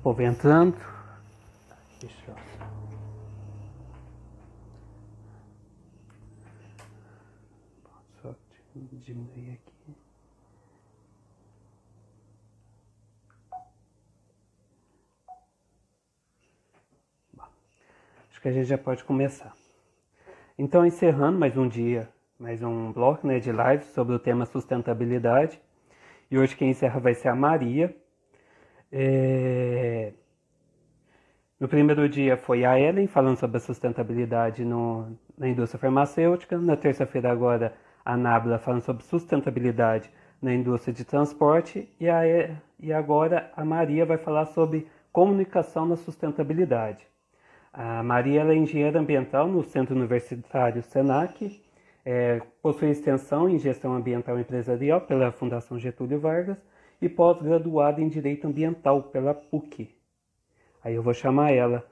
povo entrando. Deixa eu... Só diminuir aqui. Bom, acho que a gente já pode começar. Então, encerrando mais um dia, mais um bloco, né, de live sobre o tema sustentabilidade. E hoje quem encerra vai ser a Maria. No primeiro dia foi a Ellen falando sobre a sustentabilidade na indústria farmacêutica. Na terça-feira agora a Nábila falando sobre sustentabilidade na indústria de transporte. E agora a Maria vai falar sobre comunicação na sustentabilidade. A Maria ela é engenheira ambiental no Centro Universitário SENAC, possui extensão em gestão ambiental empresarial pela Fundação Getúlio Vargas e pós-graduada em direito ambiental pela PUC. Aí eu vou chamar ela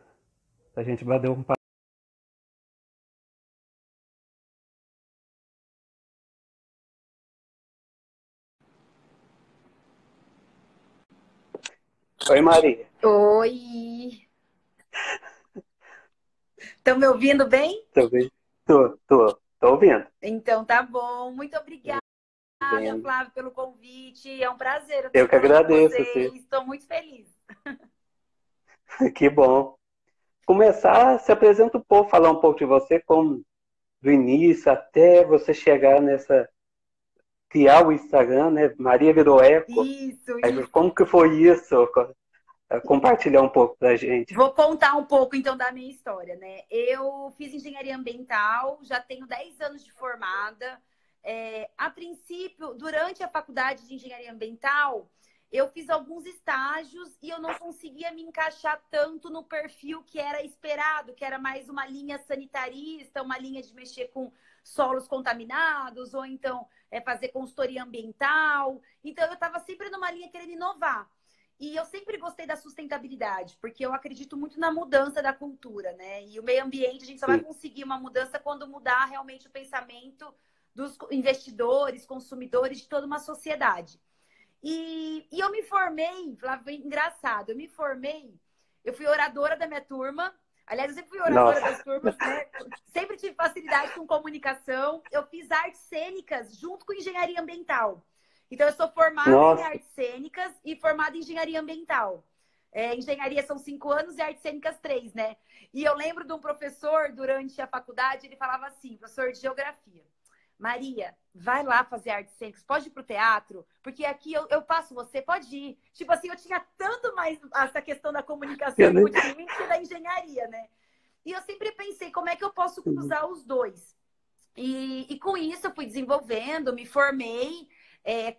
para a gente bater um papo. Oi, Maria. Oi! Estão me ouvindo bem? Tô bem? Tô ouvindo. Então tá bom. Muito obrigada, Bem, Flávio, pelo convite. É um prazer eu eu estar que falando com agradeço, vocês. Estou muito feliz. que bom. Começar, se apresenta um pouco, falar um pouco de você, como do início até você chegar criar o Instagram, né? Maria virou eco. Isso, Aí, isso. como que foi isso? Compartilhar um pouco pra gente. Vou contar um pouco então da minha história, né? Eu fiz engenharia ambiental, já tenho 10 anos de formada. A princípio, durante a faculdade de engenharia ambiental, eu fiz alguns estágios e eu não conseguia me encaixar tanto no perfil que era esperado, que era mais uma linha sanitarista, uma linha de mexer com solos contaminados, ou então fazer consultoria ambiental. Então, eu estava sempre numa linha querendo inovar. E eu sempre gostei da sustentabilidade, porque eu acredito muito na mudança da cultura, né? E o meio ambiente, a gente só vai Sim. conseguir uma mudança quando mudar realmente o pensamento dos investidores, consumidores, de toda uma sociedade. E eu me formei, Flávio, engraçado, eu me formei, eu fui oradora da minha turma. Aliás, eu sempre fui oradora Nossa, das turmas, né? Sempre tive facilidade com comunicação. Eu fiz artes cênicas junto com engenharia ambiental. Então, eu sou formada em nossa, artes cênicas e formada em engenharia ambiental. Engenharia são 5 anos e artes cênicas 3, né? E eu lembro de um professor, durante a faculdade, ele falava assim, professor de geografia: Maria, vai lá fazer artes cênicas, pode ir pro teatro, porque aqui eu passo você, pode ir. Tipo assim, eu tinha tanto mais essa questão da comunicação eu e nem... muito em mim que da engenharia, né? E eu sempre pensei, como é que eu posso cruzar os dois? E com isso eu fui desenvolvendo, me formei.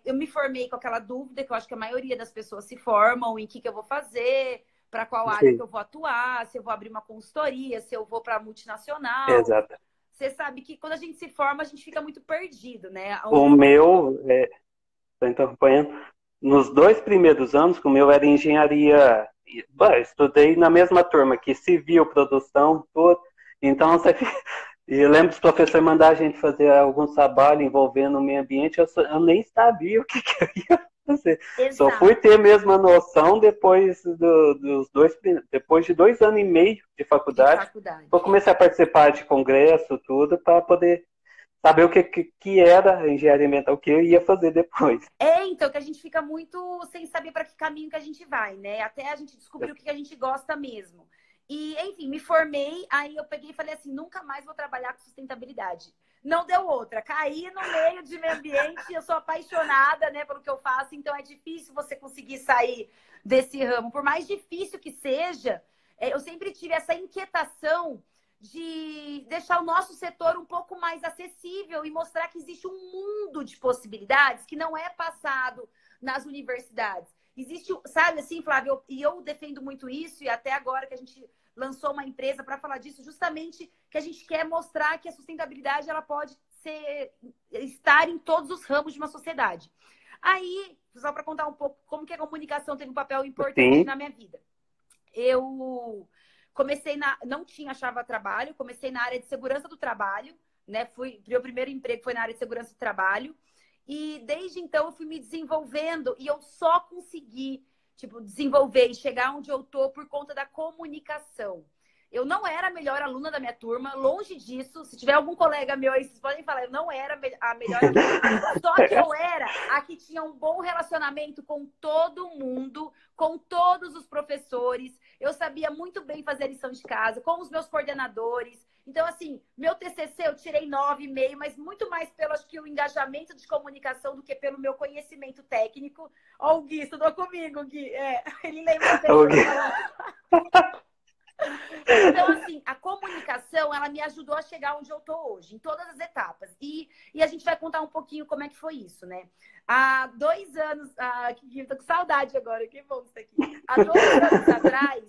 Eu me formei com aquela dúvida que eu acho que a maioria das pessoas se formam, em que eu vou fazer, para qual área que Sim, eu vou atuar, se eu vou abrir uma consultoria, se eu vou para multinacional. exato. Você sabe que quando a gente se forma, a gente fica muito perdido, né? O meu, estou interrompendo, nos 2 primeiros anos, que o meu era engenharia, eu estudei na mesma turma, que civil, produção, tudo. Então, e eu lembro dos professores mandar a gente fazer algum trabalho envolvendo o meio ambiente, eu nem sabia o que eu ia fazer. Só fui Exato, ter mesmo a noção depois de 2 anos e meio de de faculdade, eu faculdade. comecei a participar de congresso, tudo, para poder saber o que era a engenharia ambiental, o que eu ia fazer depois. Então, que a gente fica muito sem saber para que caminho que a gente vai, né? Até a gente descobrir o que a gente gosta mesmo. E, enfim, me formei, aí eu peguei e falei assim, nunca mais vou trabalhar com sustentabilidade. Não deu outra, caí no meio de meio ambiente, eu sou apaixonada, né, pelo que eu faço, então é difícil você conseguir sair desse ramo. Por mais difícil que seja, eu sempre tive essa inquietação de deixar o nosso setor um pouco mais acessível e mostrar que existe um mundo de possibilidades que não é passado nas universidades. Existe, sabe assim, Flávio, e eu defendo muito isso, e até agora que a gente lançou uma empresa para falar disso, justamente que a gente quer mostrar que a sustentabilidade ela pode estar em todos os ramos de uma sociedade. Aí, só para contar um pouco como que a comunicação teve um papel importante Sim, na minha vida. Eu não tinha achava trabalho, comecei na área de segurança do trabalho, né? Meu primeiro emprego foi na área de segurança do trabalho. E desde então eu fui me desenvolvendo e eu só consegui tipo, desenvolver e chegar onde eu tô por conta da comunicação. Eu não era a melhor aluna da minha turma, longe disso. Se tiver algum colega meu aí, vocês podem falar, eu não era a melhor aluna. Só que eu era a que tinha um bom relacionamento com todo mundo, com todos os professores. Eu sabia muito bem fazer lição de casa, com os meus coordenadores. Então, assim, meu TCC eu tirei 9,5, mas muito mais pelo, acho que, o engajamento de comunicação do que pelo meu conhecimento técnico. Ó, o Gui estudou comigo, Gui. Ele lembra bem. Então, assim, a comunicação, ela me ajudou a chegar onde eu tô hoje, em todas as etapas. E a gente vai contar um pouquinho como é que foi isso, né? Há 2 anos... tô com saudade agora, que bom isso aqui. Há 2 anos atrás,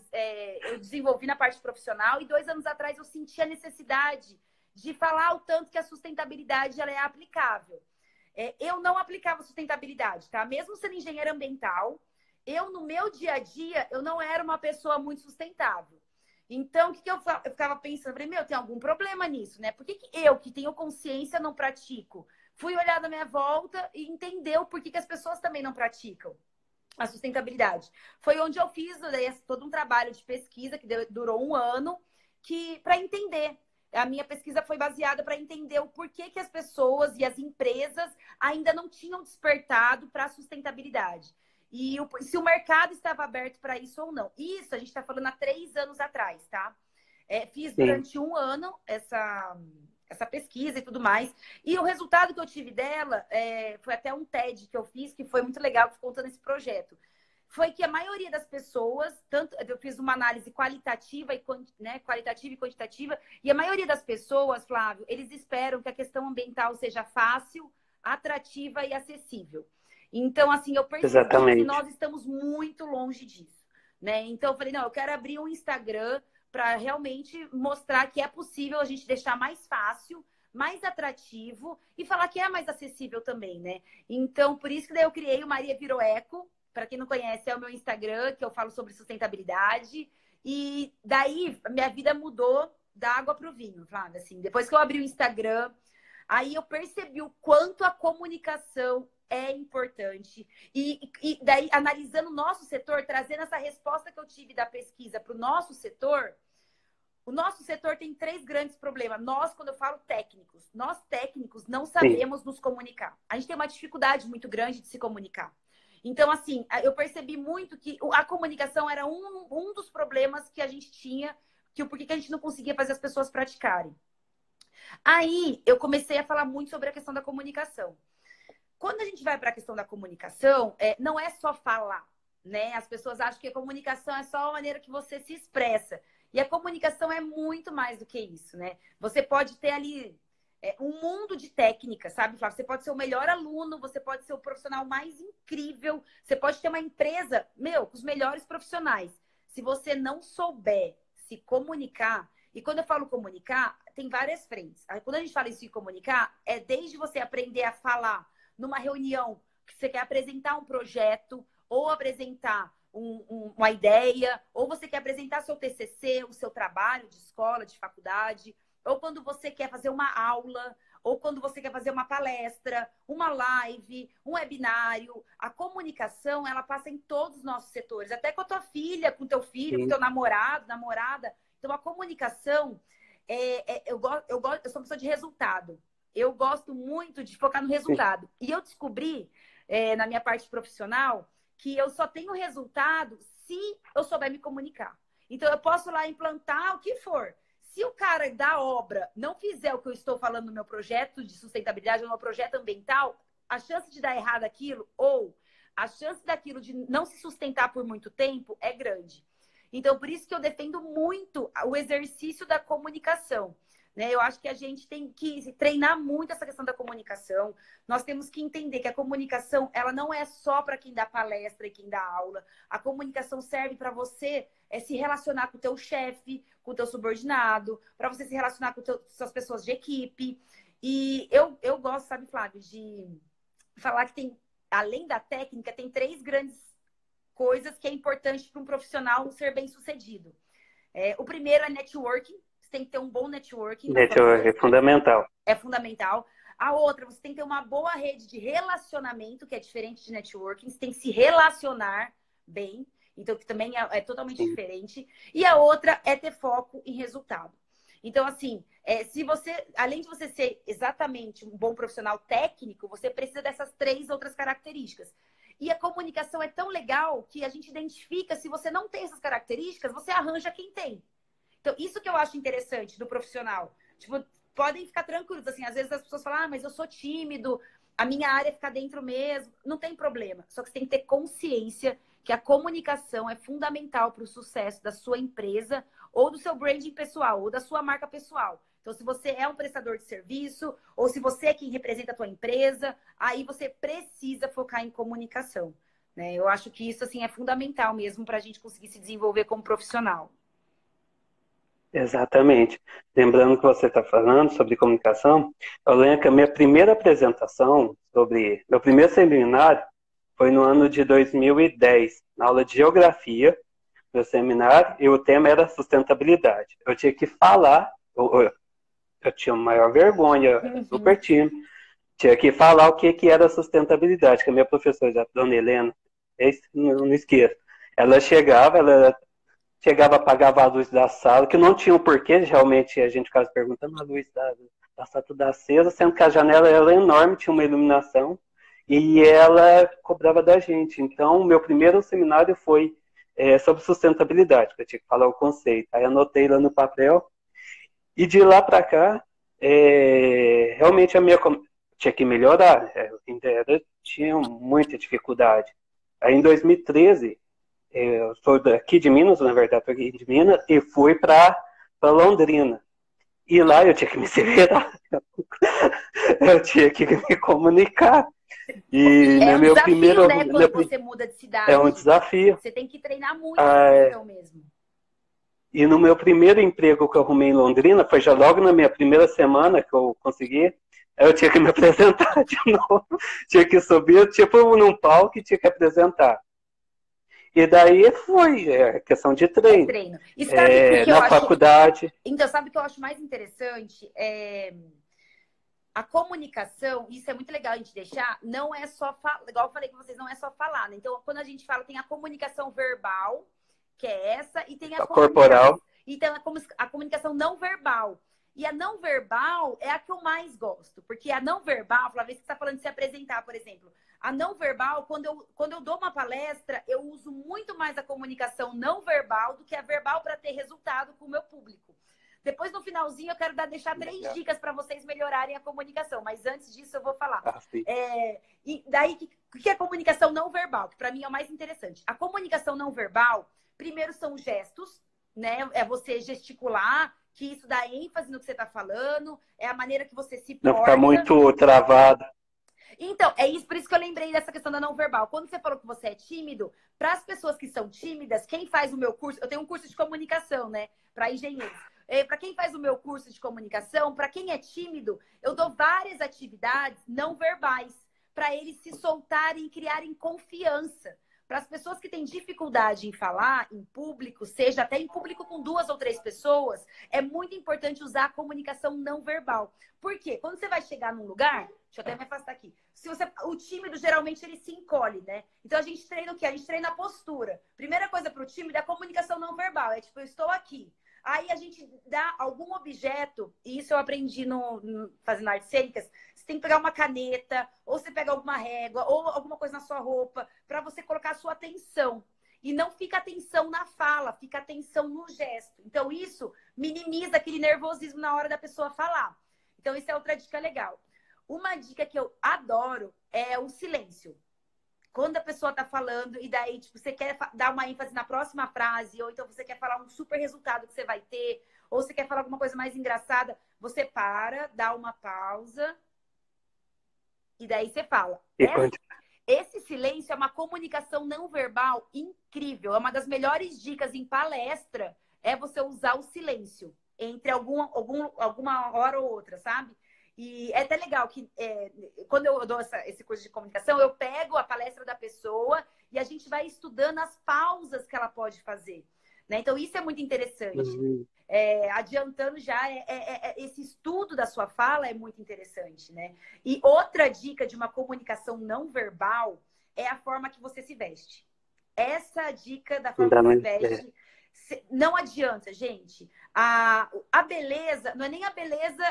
eu desenvolvi na parte profissional e 2 anos atrás eu senti a necessidade de falar o tanto que a sustentabilidade ela é aplicável. Eu não aplicava sustentabilidade, tá? Mesmo sendo engenheira ambiental, eu, no meu dia a dia, eu não era uma pessoa muito sustentável. Então, o que eu ficava pensando? Falei, tem algum problema nisso, né? Por que eu, que tenho consciência, não pratico? Fui olhar da minha volta e entender o porquê que as pessoas também não praticam a sustentabilidade. Foi onde eu fiz todo um trabalho de pesquisa que durou 1 ano para entender. A minha pesquisa foi baseada para entender o porquê que as pessoas e as empresas ainda não tinham despertado para a sustentabilidade. E se o mercado estava aberto para isso ou não. Isso a gente está falando há 3 anos atrás, tá? Fiz durante 1 ano essa pesquisa e tudo mais. E o resultado que eu tive dela foi até um TED que eu fiz, que foi muito legal, contando esse projeto. Foi que a maioria das pessoas, eu fiz uma análise qualitativa e quantitativa, e a maioria das pessoas, Flávio, eles esperam que a questão ambiental seja fácil, atrativa e acessível. Então, assim, eu percebi que nós estamos muito longe disso, né? Então, eu falei, não, eu quero abrir um Instagram para realmente mostrar que é possível a gente deixar mais fácil, mais atrativo e falar que é mais acessível também, né? Então, por isso que daí eu criei o Maria Virou Eco. Para quem não conhece, é o meu Instagram, que eu falo sobre sustentabilidade. E daí, minha vida mudou da água para o vinho, Flávia. Assim, depois que eu abri o Instagram, aí eu percebi o quanto a comunicação é importante. E daí, analisando o nosso setor, trazendo essa resposta que eu tive da pesquisa para o nosso setor tem 3 grandes problemas. Nós, quando eu falo técnicos, nós técnicos não sabemos nos comunicar. A gente tem uma dificuldade muito grande de se comunicar. Então, assim, eu percebi muito que a comunicação era um dos problemas que a gente tinha, por que a gente não conseguia fazer as pessoas praticarem. Aí, eu comecei a falar muito sobre a questão da comunicação. Quando a gente vai para a questão da comunicação, não é só falar, né? As pessoas acham que a comunicação é só a maneira que você se expressa. E a comunicação é muito mais do que isso, né? Você pode ter ali um mundo de técnicas, sabe, Flávio? Você pode ser o melhor aluno, você pode ser o profissional mais incrível, você pode ter uma empresa, com os melhores profissionais. Se você não souber se comunicar, e quando eu falo comunicar, tem várias frentes. Quando a gente fala isso de comunicar, é desde você aprender a falar numa reunião que você quer apresentar um projeto ou apresentar uma ideia, ou você quer apresentar seu TCC, o seu trabalho de escola, de faculdade, ou quando você quer fazer uma aula, ou quando você quer fazer uma palestra, uma live, um webinário. A comunicação, ela passa em todos os nossos setores, até com a tua filha, com o teu filho, com o teu namorado, namorada. Então, a comunicação, eu sou uma pessoa de resultado. Eu gosto muito de focar no resultado. E eu descobri, na minha parte profissional, que eu só tenho resultado se eu souber me comunicar. Então, eu posso lá implantar o que for. Se o cara da obra não fizer o que eu estou falando no meu projeto de sustentabilidade, no meu projeto ambiental, a chance de dar errado aquilo, ou a chance daquilo de não se sustentar por muito tempo é grande. Então, por isso que eu defendo muito o exercício da comunicação. Né? Eu acho que a gente tem que treinar muito essa questão da comunicação. Nós temos que entender que a comunicação, ela não é só para quem dá palestra e quem dá aula. A comunicação serve para você se relacionar com o teu chefe, com o teu subordinado, para você se relacionar com suas pessoas de equipe. E eu gosto, sabe, Flávio, de falar que tem, além da técnica, tem 3 grandes coisas que é importante para um profissional ser bem-sucedido. O primeiro é networking. Você tem que ter um bom networking. Networking é fundamental. É fundamental. A outra, você tem que ter uma boa rede de relacionamento, que é diferente de networking. Você tem que se relacionar bem. Então, que também é totalmente sim. diferente. E a outra é ter foco em resultado. Então, assim, se você, além de você ser exatamente um bom profissional técnico, você precisa dessas 3 outras características. E a comunicação é tão legal que a gente identifica, se você não tem essas características, você arranja quem tem. Então, isso que eu acho interessante do profissional. Tipo, podem ficar tranquilos, assim, às vezes as pessoas falam, mas eu sou tímido, a minha área fica dentro mesmo. Não tem problema. Só que você tem que ter consciência que a comunicação é fundamental para o sucesso da sua empresa ou do seu branding pessoal, ou da sua marca pessoal. Então, se você é um prestador de serviço, ou se você é quem representa a tua empresa, aí você precisa focar em comunicação. Né? Eu acho que isso, assim, é fundamental mesmo para a gente conseguir se desenvolver como profissional. Exatamente. Lembrando que você está falando sobre comunicação, eu lembro que a minha primeira apresentação sobre meu primeiro seminário foi no ano de 2010, na aula de geografia, meu seminário, e o tema era sustentabilidade. Eu tinha que falar, eu tinha maior vergonha, eu era Uhum. super tímido, tinha que falar o que era sustentabilidade, que a minha professora, a dona Helena, não esqueço, ela chegava, apagava a luz da sala, que não tinha um porquê, realmente a gente ficava perguntando, a luz da sala toda acesa, sendo que a janela era enorme, tinha uma iluminação, e ela cobrava da gente. Então, o meu primeiro seminário foi sobre sustentabilidade, que eu tinha que falar o conceito. Aí anotei lá no papel, e de lá para cá, realmente tinha que melhorar, tinha muita dificuldade. Aí em 2013, eu sou daqui de Minas, na verdade, estou aqui de Minas, e fui para Londrina. E lá eu tinha que me virar, eu tinha que me comunicar. E É no um meu desafio, primeiro. né, quando você muda de É um cidade. desafio. Você tem que treinar muito essa Ah, questão mesmo. e no meu primeiro emprego que eu arrumei em Londrina, foi já logo na minha primeira semana que eu consegui, eu tinha que me apresentar de novo. Tinha que subir, tipo, num palco e tinha que apresentar. E daí foi questão de É treino. treino. E sabe o que eu Na acho. faculdade. Então, sabe o que eu acho mais interessante? A comunicação, isso é muito legal a gente deixar, não é só falar, igual eu falei com vocês, não é só falar, né? Então, quando a gente fala, tem a comunicação verbal, que é essa, e tem a comunicação, Corporal. então a comunicação não verbal. E a não verbal é a que eu mais gosto, porque a não verbal, uma vez que você está falando de se apresentar, por exemplo, a não verbal, quando eu dou uma palestra, eu uso muito mais a comunicação não verbal do que a verbal para ter resultado com o meu público. Depois, no finalzinho, eu quero deixar 3 dicas para vocês melhorarem a comunicação. Mas antes disso, eu vou falar. Ah, sim. E daí, o que é comunicação não verbal? Que para mim é o mais interessante. A comunicação não verbal, primeiro são gestos, né? É você gesticular, que isso dá ênfase no que você está falando, é a maneira que você se Não ficar porta. muito travado. Então, é isso, por isso que eu lembrei dessa questão da não verbal. Quando você falou que você é tímido, para as pessoas que são tímidas, quem faz o meu curso, eu tenho um curso de comunicação, né, para engenheiros. Para quem faz o meu curso de comunicação, para quem é tímido, eu dou várias atividades não verbais para eles se soltarem e criarem confiança. Para as pessoas que têm dificuldade em falar em público, seja até em público com 2 ou 3 pessoas, é muito importante usar a comunicação não verbal. Por quê? Quando você vai chegar num lugar, deixa eu até me afastar aqui. O tímido, geralmente, ele se encolhe, né? Então, a gente treina o quê? A gente treina a postura. Primeira coisa para o tímido é a comunicação não verbal. É tipo, eu estou aqui. Aí a gente dá algum objeto, e isso eu aprendi fazendo artes cênicas, você tem que pegar uma caneta, ou você pega alguma régua, ou alguma coisa na sua roupa, para você colocar a sua atenção. E não fica atenção na fala, fica atenção no gesto. Então, isso minimiza aquele nervosismo na hora da pessoa falar. Então, isso é outra dica legal. Uma dica que eu adoro é o silêncio. Quando a pessoa tá falando e daí, tipo, você quer dar uma ênfase na próxima frase, ou então você quer falar um super resultado que você vai ter, ou você quer falar alguma coisa mais engraçada, você para, dá uma pausa e daí você fala. Esse silêncio é uma comunicação não verbal incrível. É uma das melhores dicas em palestra, é você usar o silêncio entre alguma hora ou outra, sabe? E é até legal que quando eu dou esse curso de comunicação, eu pego a palestra da pessoa e a gente vai estudando as pausas que ela pode fazer. Né? Então, isso é muito interessante. Adiantando já, esse estudo da sua fala é muito interessante. Né? E outra dica de uma comunicação não verbal é a forma que você se veste. essa dica da forma Ainda que se não, veste, não adianta, gente. A beleza, não é nem a beleza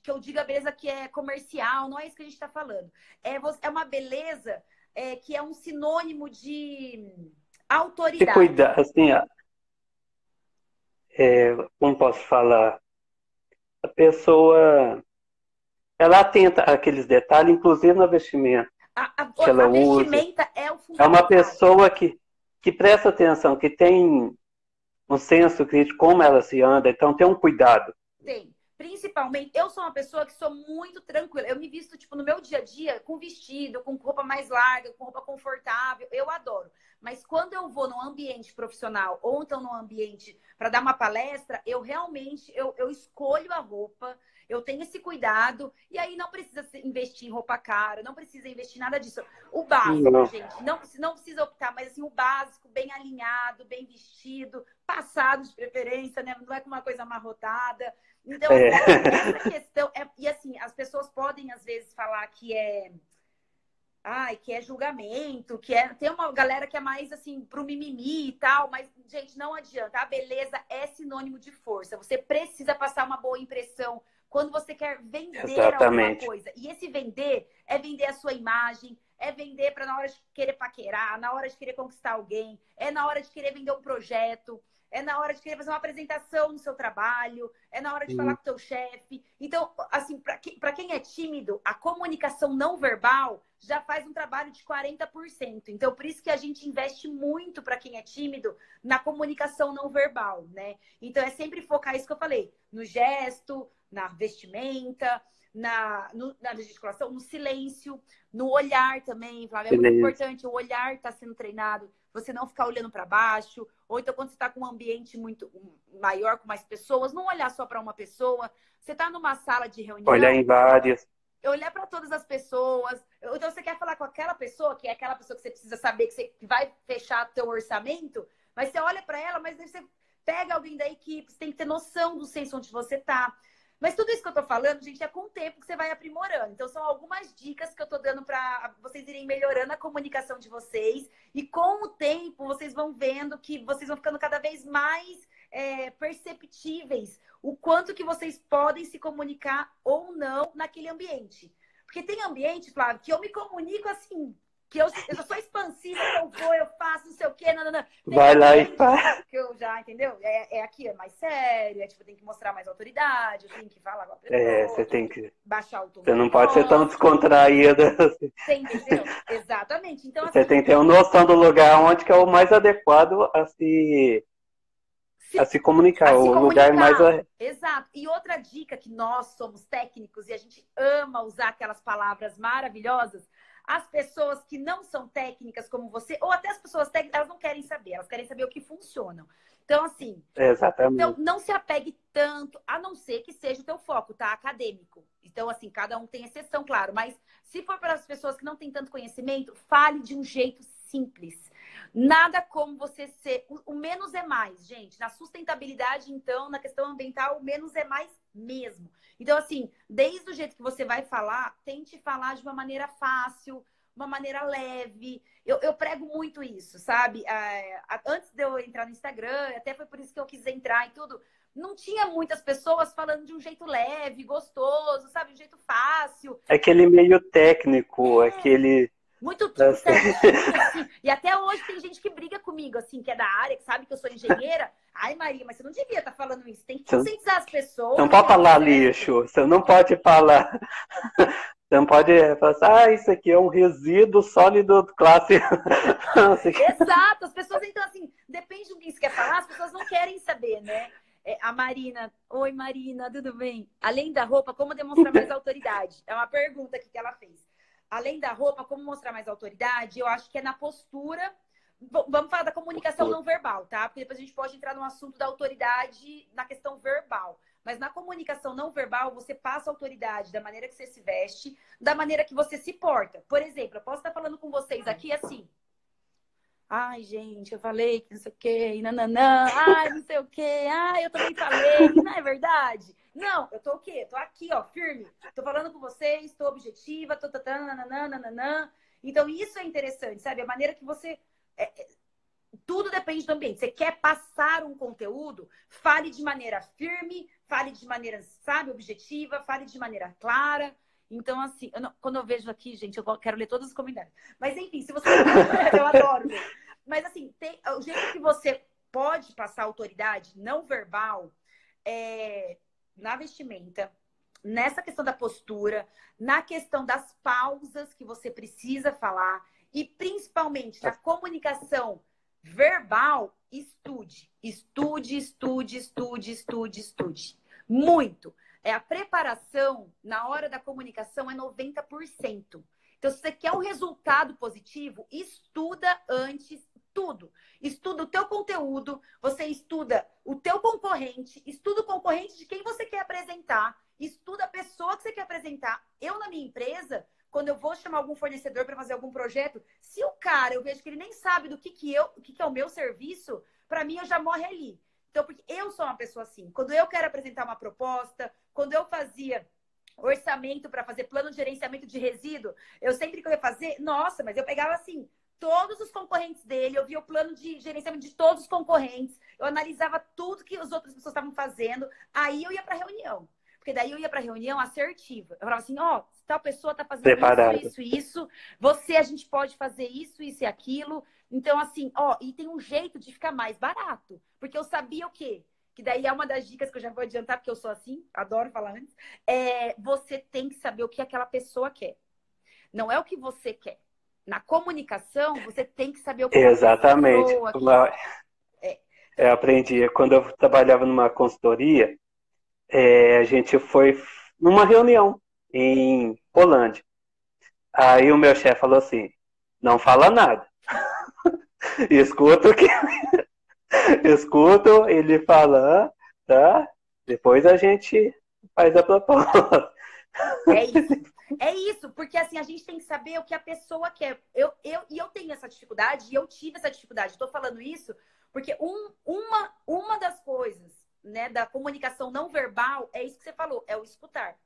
que eu digo a beleza que é comercial, não é isso que a gente está falando. É uma beleza que é um sinônimo de se autoridade. cuidar, assim, como posso falar, a pessoa, ela atenta àqueles detalhes, inclusive no vestimento que ela A usa. vestimenta é o É uma fundamental. pessoa que presta atenção, que tem um senso crítico, como ela se anda, então tem um cuidado. Tem. Principalmente, eu sou uma pessoa que sou muito tranquila. Eu me visto, tipo, no meu dia a dia, com vestido, com roupa mais larga, com roupa confortável. Eu adoro. Mas quando eu vou num ambiente profissional ou então num ambiente para dar uma palestra, eu realmente eu escolho a roupa, eu tenho esse cuidado, e aí não precisa investir em roupa cara, não precisa investir em nada disso. O básico, Não. gente, não precisa optar, mas assim, o básico, bem alinhado, bem vestido, passado de preferência, né? Não é com uma coisa amarrotada. Então, assim, essa questão e assim, as pessoas podem às vezes falar que é julgamento, tem uma galera que é mais assim pro mimimi e tal, mas gente, não adianta. A beleza é sinônimo de força. Você precisa passar uma boa impressão quando você quer vender alguma Exatamente. coisa. E esse vender é vender a sua imagem, é vender para na hora de querer paquerar, na hora de querer conquistar alguém, é na hora de querer vender um projeto, é na hora de querer fazer uma apresentação no seu trabalho, é na hora de falar com o teu chefe. Então, assim, para quem é tímido, a comunicação não verbal já faz um trabalho de 40%. Então, por isso que a gente investe muito para quem é tímido na comunicação não verbal, né? Então, é sempre focar isso que eu falei, no gesto, na vestimenta, na gesticulação, no silêncio, no olhar também, Flávia. É muito Beleza. importante, o olhar está sendo treinado, você não ficar olhando para baixo, ou então quando você está com um ambiente muito maior, com mais pessoas, não olhar só para uma pessoa. Você está numa sala de Olhar em reunião, várias. olhar para todas as pessoas. Então você quer falar com aquela pessoa, que é aquela pessoa que você precisa saber que você vai fechar teu orçamento, mas você olha para ela, mas você pega alguém da equipe, você tem que ter noção do senso onde você está. Mas tudo isso que eu tô falando, gente, é com o tempo que você vai aprimorando. Então, são algumas dicas que eu tô dando para vocês irem melhorando a comunicação de vocês. E com o tempo, vocês vão vendo que vocês vão ficando cada vez mais perceptíveis o quanto que vocês podem se comunicar ou não naquele ambiente. Porque tem ambiente, Flávio, que eu me comunico assim, que eu sou expansiva, que eu vou, eu faço, não sei o quê, não, não, não. Tem Vai lá e ambiente faz. que eu já, entendeu? Aqui é mais sério, tipo, tem que mostrar mais autoridade, eu tenho que falar com a Você pessoa, tem que. baixar o tom Você de não pode ser tão voz. descontraída. Você entendeu? Exatamente. Então, Você assim, tem que ter uma noção do lugar onde que é o mais adequado a se comunicar. a se O lugar mais. comunicar. Exato. E outra dica que nós somos técnicos e a gente ama usar aquelas palavras maravilhosas, as pessoas que não são técnicas como você, ou até as pessoas técnicas, elas não querem saber, elas querem saber o que funciona. Então, assim, então, Exatamente. não se apegue tanto, a não ser que seja o teu foco, tá? Acadêmico. Então, assim, cada um tem exceção, claro. Mas se for para as pessoas que não têm tanto conhecimento, fale de um jeito simples. Nada como você ser... O menos é mais, gente. Na sustentabilidade, então, na questão ambiental, o menos é mais mesmo. Então, assim, desde o jeito que você vai falar, tente falar de uma maneira fácil, uma maneira leve. Eu prego muito isso, sabe? Antes de eu entrar no Instagram, até foi por isso que eu quis entrar e tudo, não tinha muitas pessoas falando de um jeito leve, gostoso, sabe? Um jeito fácil. Aquele meio técnico, aquele. Muito tudo certinho, assim. E até hoje tem gente que briga comigo, assim, que é da área, que sabe que eu sou engenheira. Ai, Maria, mas você não devia estar falando isso. Tem que Você conscientizar as não pessoas, pode tem falar processo. lixo, você não pode falar. Você não pode falar assim, isso aqui é um resíduo sólido classe. Exato, as pessoas, então, assim, depende do que você quer falar, as pessoas não querem saber, né? A Marina, oi Marina, tudo bem? Além da roupa, como demonstrar mais autoridade? É uma pergunta aqui que ela fez. Além da roupa, como mostrar mais autoridade? Eu acho que é na postura. Vamos falar da comunicação não verbal, tá? Porque depois a gente pode entrar no assunto da autoridade na questão verbal. Mas na comunicação não verbal, você passa autoridade da maneira que você se veste, da maneira que você se porta. Por exemplo, eu posso estar falando com vocês aqui assim. Ai, gente, eu falei que não sei o quê, e nananã, ai, não sei o quê, ai, eu também falei, e não é verdade? Não, eu tô o quê? Tô aqui, ó, firme. Tô falando com vocês, tô objetiva, tô nananã, nananã. Então, isso é interessante, sabe? A maneira que você tudo depende do ambiente. Você quer passar um conteúdo, fale de maneira firme, fale de maneira, sabe, objetiva, fale de maneira clara. Então, assim, quando eu vejo aqui, gente, eu quero ler todos os comentários. Mas, enfim, se você... eu adoro ler. Mas, assim, o jeito que você pode passar autoridade não verbal na vestimenta, nessa questão da postura, na questão das pausas que você precisa falar e, principalmente, na comunicação verbal, estude. Estude, estude, estude, estude, estude. Muito. A preparação na hora da comunicação é 90%. Então, se você quer um resultado positivo, estuda antes tudo. Estuda o teu conteúdo, você estuda o teu concorrente, estuda o concorrente de quem você quer apresentar, estuda a pessoa que você quer apresentar. Eu, na minha empresa, quando eu vou chamar algum fornecedor para fazer algum projeto, se o cara, eu vejo que ele nem sabe do que é o meu serviço, para mim, eu já morro ali. Então, porque eu sou uma pessoa assim. Quando eu quero apresentar uma proposta, quando eu fazia orçamento para fazer plano de gerenciamento de resíduo, eu sempre que eu ia fazer, nossa, mas eu pegava assim, todos os concorrentes dele, eu via o plano de gerenciamento de todos os concorrentes, eu analisava tudo que as outras pessoas estavam fazendo, aí eu ia para a reunião. Porque daí eu ia para a reunião assertiva. Eu falava assim, ó, tal pessoa está fazendo isso, a gente pode fazer isso e aquilo. Então, assim, ó, e tem um jeito de ficar mais barato. Porque eu sabia o quê? Que daí é uma das dicas que eu já vou adiantar, porque eu sou assim, adoro falar antes. Você tem que saber o que aquela pessoa quer. Não é o que você quer. Na comunicação, você tem que saber o que Exatamente. a pessoa quer. Eu aprendi. Quando eu trabalhava numa consultoria, a gente foi numa reunião em Holândia. Aí o meu chefe falou assim, não fala nada. Escuto ele falar, tá? Depois a gente faz a proposta. É isso, porque assim, a gente tem que saber o que a pessoa quer. Eu tenho essa dificuldade, e eu tive essa dificuldade. Estou falando isso porque uma das coisas, né, da comunicação não verbal é isso que você falou, é o escutar.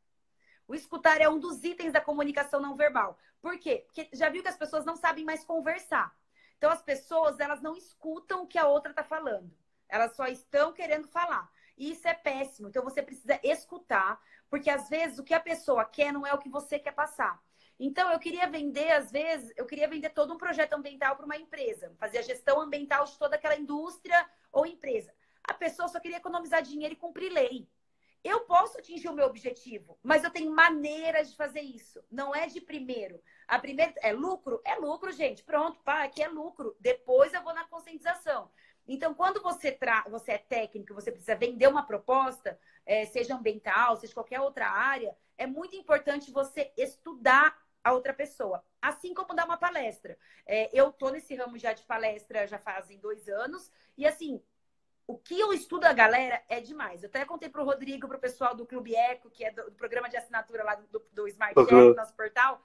O escutar é um dos itens da comunicação não verbal. Por quê? Porque já viu que as pessoas não sabem mais conversar. Então, as pessoas, elas não escutam o que a outra está falando. Elas só estão querendo falar. E isso é péssimo. Então, você precisa escutar, porque às vezes o que a pessoa quer não é o que você quer passar. Então, eu queria vender, às vezes, todo um projeto ambiental para uma empresa. Fazer a gestão ambiental de toda aquela indústria ou empresa. A pessoa só queria economizar dinheiro e cumprir lei. Eu posso atingir o meu objetivo, mas eu tenho maneiras de fazer isso. Não é de primeiro. A primeira é lucro? É lucro, gente. Pronto, pá, aqui é lucro. Depois eu vou na conscientização. Então, quando você é técnico, você precisa vender uma proposta, seja ambiental, seja qualquer outra área, é muito importante você estudar a outra pessoa. Assim como dar uma palestra. Eu tô nesse ramo já de palestra já fazem 2 anos. E assim, o que eu estudo a galera é demais. Eu até contei pro Rodrigo, pro pessoal do Clube Eco, que é do programa de assinatura lá do Smart Check, nosso portal.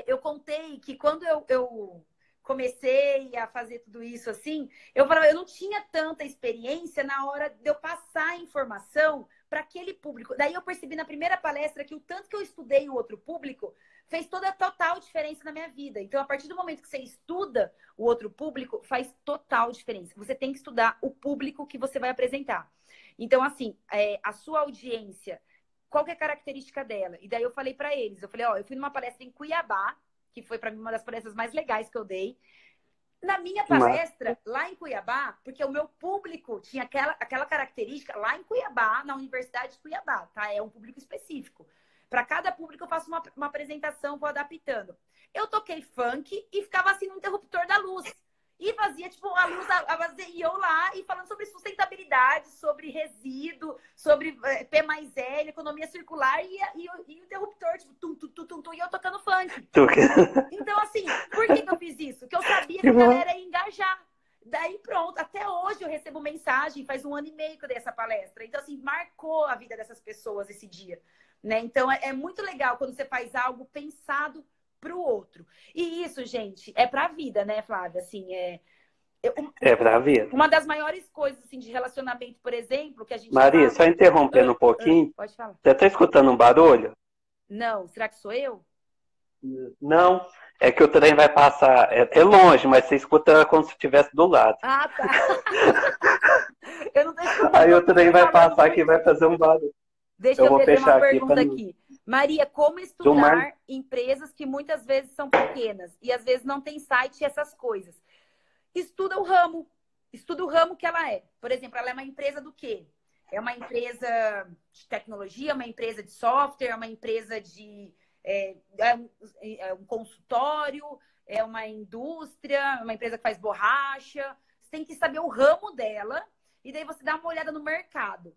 Eu contei que quando eu comecei a fazer tudo isso assim, eu não tinha tanta experiência na hora de eu passar a informação para aquele público. Daí eu percebi na primeira palestra que o tanto que eu estudei o outro público fez toda a total diferença na minha vida. Então, a partir do momento que você estuda o outro público, faz total diferença. Você tem que estudar o público que você vai apresentar. Então, assim, a sua audiência, qual que é a característica dela? E daí eu falei para eles, eu falei, ó, eu fui numa palestra em Cuiabá, que foi para mim uma das palestras mais legais que eu dei. Na minha palestra, lá em Cuiabá, porque o meu público tinha aquela característica lá em Cuiabá, na Universidade de Cuiabá, tá? É um público específico. Para cada público eu faço uma apresentação, vou adaptando. Eu toquei funk e ficava assim no interruptor da luz. E fazia, tipo, a luz, e eu lá, e falando sobre sustentabilidade, sobre resíduo, sobre P mais L, economia circular, e o interruptor, tipo, tum, tum, tum, tum, tum, e eu tocando funk. Então, assim, por que eu fiz isso? Porque eu sabia que a galera ia engajar. Daí, pronto, até hoje eu recebo mensagem, faz 1 ano e meio que eu dei essa palestra. Então, assim, marcou a vida dessas pessoas esse dia, né? Então, é muito legal quando você faz algo pensado para o outro. E isso, gente, é para a vida, né, Flávia? Assim, é para a vida. Uma das maiores coisas assim, de relacionamento, por exemplo, que a gente Maria, só interrompendo um pouquinho. Pode falar. Você está escutando um barulho? Não. Será que sou eu? Não. É que o trem vai passar, é longe, mas você escuta como se estivesse do lado. Ah, tá. Eu não tô escutando. Aí o trem vai passar muito. aqui e vai fazer um barulho. Deixa Eu eu vou fazer uma fechar aqui pergunta para aqui. Maria, como Gilmar. estudar empresas que muitas vezes são pequenas e às vezes não tem site e essas coisas? Estuda o ramo. Estuda o ramo que ela é. Por exemplo, ela é uma empresa do quê? É uma empresa de tecnologia, uma empresa de software, é uma empresa de... é um consultório, é uma indústria, uma empresa que faz borracha. Você tem que saber o ramo dela e daí você dá uma olhada no mercado.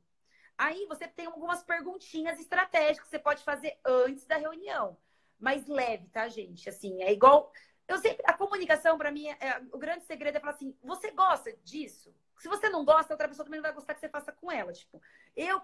Aí você tem algumas perguntinhas estratégicas que você pode fazer antes da reunião. Mas leve, tá, gente? Assim, é igual... Eu sempre... A comunicação, para mim, o grande segredo é falar assim, você gosta disso? Se você não gosta, outra pessoa também não vai gostar que você faça com ela. Tipo,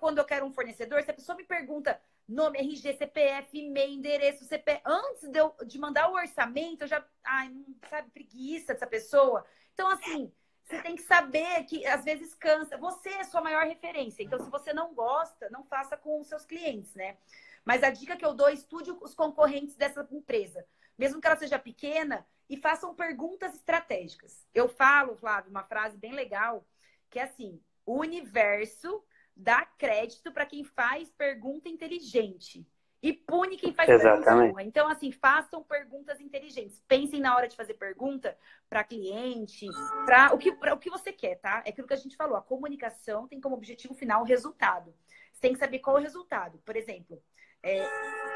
quando eu quero um fornecedor, se a pessoa me pergunta nome, RG, CPF, e-mail, endereço, CPF... Antes de mandar o orçamento, eu já... Ai, sabe, preguiça dessa pessoa. Então, assim... Você tem que saber que às vezes cansa. Você é a sua maior referência. Então, se você não gosta, não faça com os seus clientes, né? Mas a dica que eu dou, estude os concorrentes dessa empresa. Mesmo que ela seja pequena, e façam perguntas estratégicas. Eu falo, Flávio, uma frase bem legal, que é assim, o universo dá crédito para quem faz pergunta inteligente. E pune quem faz pergunta burra. Então, assim, façam perguntas inteligentes. Pensem na hora de fazer pergunta para cliente, para o que você quer, tá? É aquilo que a gente falou. A comunicação tem como objetivo final o resultado. Você tem que saber qual é o resultado. Por exemplo,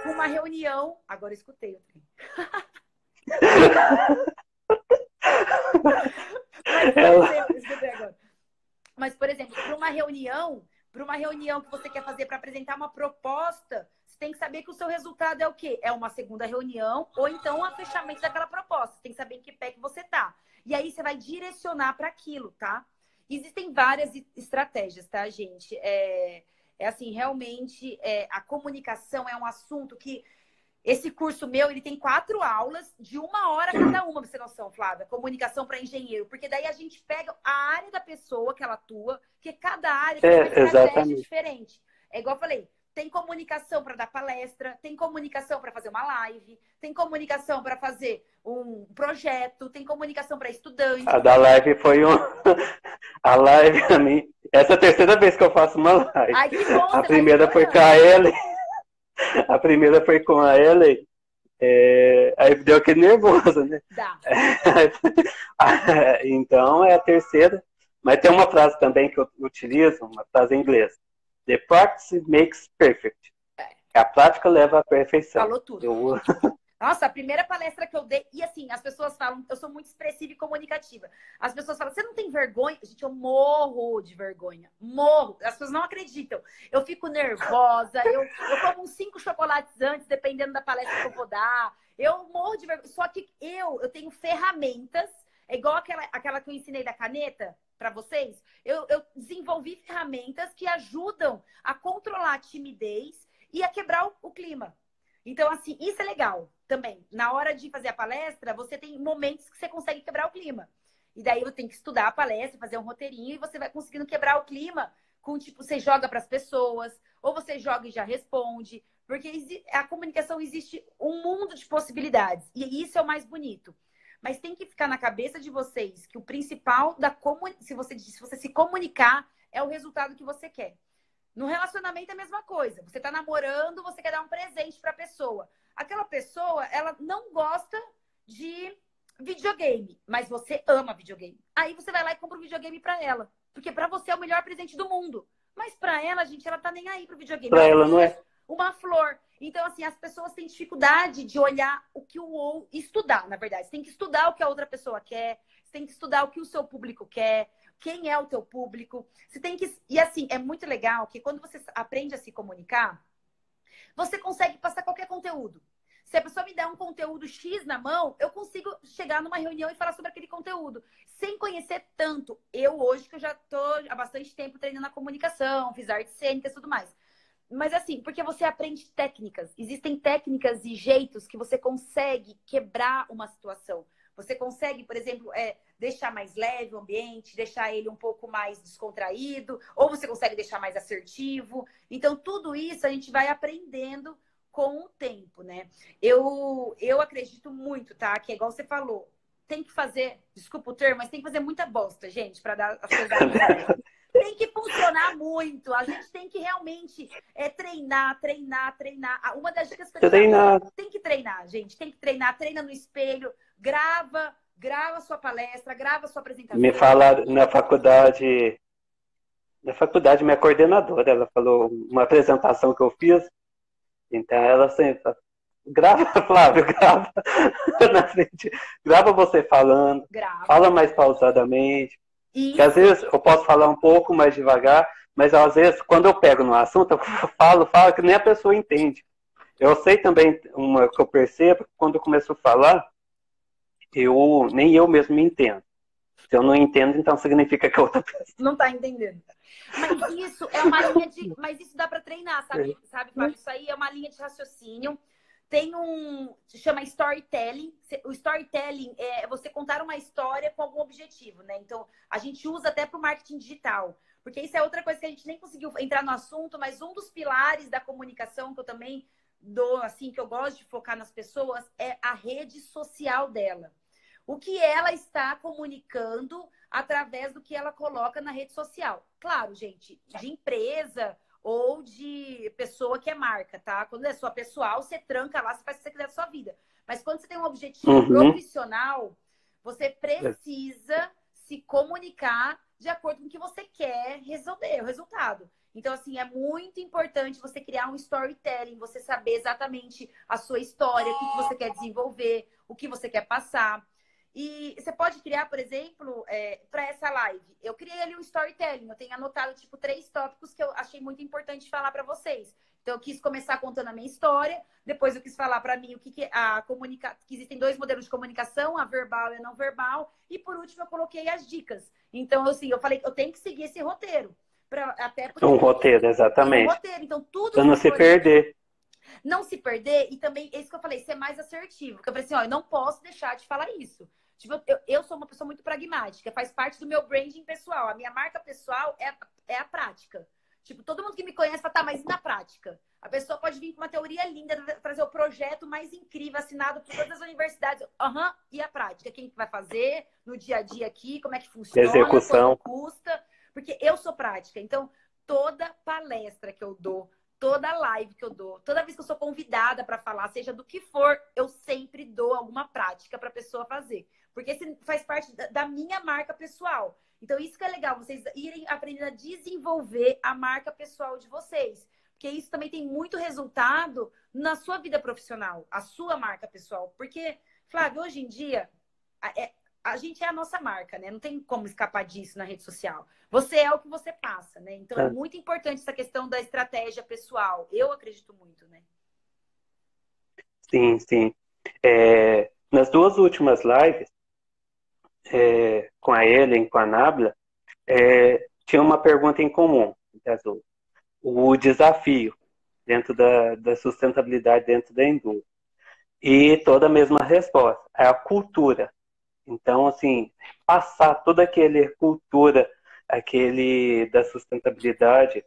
uma reunião... Agora eu escutei o trem. Mas, por exemplo, para uma reunião que você quer fazer para apresentar uma proposta, você tem que saber que o seu resultado é o quê? É uma segunda reunião ou então o fechamento daquela proposta. Você tem que saber em que pé que você tá. E aí você vai direcionar para aquilo, tá? Existem várias estratégias, tá, gente? Assim, realmente, a comunicação é um assunto que... Esse curso meu, ele tem 4 aulas de 1 hora cada uma, pra você ter noção, Flávia. Comunicação para engenheiro. Porque daí a gente pega a área da pessoa que ela atua, porque cada área tem uma estratégia diferente. É igual eu falei, tem comunicação para dar palestra, tem comunicação para fazer uma live, tem comunicação para fazer um projeto, tem comunicação para estudante. A da live foi A live, a mim... Essa é a terceira vez que eu faço uma live. Ai, que bom, a primeira foi com a Ellen. A primeira foi com a Ellen. Aí deu aquele nervoso, né? Dá. Então é a terceira. Mas tem uma frase também que eu utilizo, uma frase em inglês. The practice makes perfect. A prática leva à perfeição. Falou tudo. Nossa, a primeira palestra que eu dei... E assim, as pessoas falam... Eu sou muito expressiva e comunicativa. As pessoas falam, você não tem vergonha? Gente, eu morro de vergonha. Morro. As pessoas não acreditam. Eu fico nervosa. Eu como uns 5 chocolates antes, dependendo da palestra que eu vou dar. Eu morro de vergonha. Só que eu tenho ferramentas. É igual aquela que eu ensinei da caneta para vocês. Eu desenvolvi ferramentas que ajudam a controlar a timidez e a quebrar o clima. Então, assim, isso é legal também. Na hora de fazer a palestra, você tem momentos que você consegue quebrar o clima. E daí você tem que estudar a palestra, fazer um roteirinho e você vai conseguindo quebrar o clima com, tipo, você joga para as pessoas, ou você joga e já responde. Porque a comunicação existe um mundo de possibilidades. E isso é o mais bonito. Mas tem que ficar na cabeça de vocês que o principal se você se comunicar é o resultado que você quer. No relacionamento é a mesma coisa. Você tá namorando, você quer dar um presente pra pessoa. Aquela pessoa, ela não gosta de videogame, mas você ama videogame. Aí você vai lá e compra um videogame pra ela. Porque pra você é o melhor presente do mundo. Mas pra ela, gente, ela tá nem aí pro videogame. Pra ela não é. Uma flor. Então, assim, as pessoas têm dificuldade de olhar o que o outro... Estudar, na verdade. Você tem que estudar o que a outra pessoa quer. Você tem que estudar o que o seu público quer. Quem é o teu público. Você tem que... E, assim, é muito legal que quando você aprende a se comunicar, você consegue passar qualquer conteúdo. Se a pessoa me der um conteúdo X na mão, eu consigo chegar numa reunião e falar sobre aquele conteúdo. Sem conhecer tanto. Eu, hoje, que eu já tô há bastante tempo treinando a comunicação, fiz artes cênicas e tudo mais. Mas assim, porque você aprende técnicas. Existem técnicas e jeitos que você consegue quebrar uma situação. Você consegue, por exemplo, deixar mais leve o ambiente, deixar ele um pouco mais descontraído, ou você consegue deixar mais assertivo. Então, tudo isso a gente vai aprendendo com o tempo, né? Eu acredito muito, tá? Que é igual você falou, tem que fazer, desculpa o termo, mas tem que fazer muita bosta, gente, para dar as coisas darem certo. Tem que funcionar muito. A gente tem que realmente treinar. Uma das dicas que eu te Treinar. tem que treinar, gente. Tem que treinar. Treina no espelho. Grava a sua palestra, grava a sua apresentação. Me falaram na faculdade, minha coordenadora, ela falou uma apresentação que eu fiz, então ela sempre fala, grava, Flávio, grava na frente, grava você falando, fala mais pausadamente. Que às vezes eu posso falar um pouco mais devagar, mas às vezes quando eu pego no assunto, eu falo que nem a pessoa entende. Eu sei também uma que eu percebo, quando eu começo a falar, nem eu mesmo me entendo. Se eu não entendo, então significa que a outra pessoa não está entendendo. Mas isso é uma linha de. Mas isso dá para treinar, sabe, Fábio? Isso aí é uma linha de raciocínio. Tem se chama storytelling. O storytelling é você contar uma história com algum objetivo, né? Então, a gente usa até para o marketing digital. Porque isso é outra coisa que a gente nem conseguiu entrar no assunto, mas um dos pilares da comunicação que eu também dou, assim, que eu gosto de focar nas pessoas, é a rede social dela. O que ela está comunicando através do que ela coloca na rede social. Claro, gente, de empresa ou de pessoa que é marca, tá? Quando é sua pessoal, você tranca lá, você faz o que você quiser da sua vida. Mas quando você tem um objetivo profissional, você precisa se comunicar de acordo com o que você quer resolver, o resultado. Então, assim, é muito importante você criar um storytelling, você saber exatamente a sua história, o que você quer desenvolver, o que você quer passar. E você pode criar, por exemplo, para essa live. Eu criei ali um storytelling. Eu tenho anotado, 3 tópicos que eu achei muito importante falar para vocês. Então, eu quis começar contando a minha história. Depois, eu quis falar para mim que existem 2 modelos de comunicação, a verbal e a não verbal. E, por último, eu coloquei as dicas. Então, assim, eu falei que eu tenho que seguir esse roteiro. Um roteiro, exatamente. Um roteiro. Então, tudo para não se perder. Não se perder. E também, é isso que eu falei, ser mais assertivo. Porque eu falei assim, eu não posso deixar de falar isso. Eu sou uma pessoa muito pragmática, faz parte do meu branding pessoal. A minha marca pessoal é a prática. Todo mundo que me conhece fala, tá, mas e na prática? A pessoa pode vir com uma teoria linda, trazer o projeto mais incrível, assinado por todas as universidades. E a prática? Quem vai fazer no dia a dia aqui? Como é que funciona? Execução. Quanto custa? Porque eu sou prática. Então, toda palestra que eu dou, toda live que eu dou, toda vez que eu sou convidada para falar, seja do que for, eu sempre dou alguma prática para a pessoa fazer. Porque isso faz parte da minha marca pessoal. Então, isso que é legal, vocês irem aprendendo a desenvolver a marca pessoal de vocês. Porque isso também tem muito resultado na sua vida profissional, a sua marca pessoal. Porque, Flávio, hoje em dia, a gente é a nossa marca, né? Não tem como escapar disso na rede social. Você é o que você passa, né? Então, é muito importante essa questão da estratégia pessoal. Eu acredito muito, né? Sim, sim. Nas 2 últimas lives, com a Ellen, com a Nabla, tinha uma pergunta em comum, o desafio dentro da sustentabilidade dentro da indústria. E toda a mesma resposta, é a cultura. Então, assim, passar toda aquela cultura, da sustentabilidade,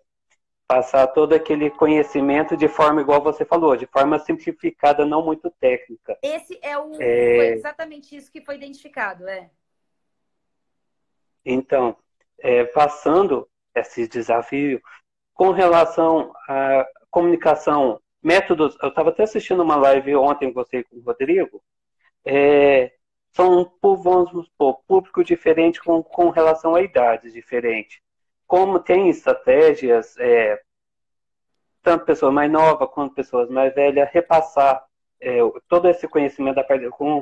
passar todo aquele conhecimento de forma, igual você falou, de forma simplificada, não muito técnica. Esse foi exatamente isso que foi identificado, Então, passando esse desafio com relação à comunicação, métodos, eu estava até assistindo uma live ontem com você e com o Rodrigo, são, vamos supor, público diferente com relação a idades diferentes. Como tem estratégias, tanto pessoas mais novas quanto pessoas mais velhas, repassar todo esse conhecimento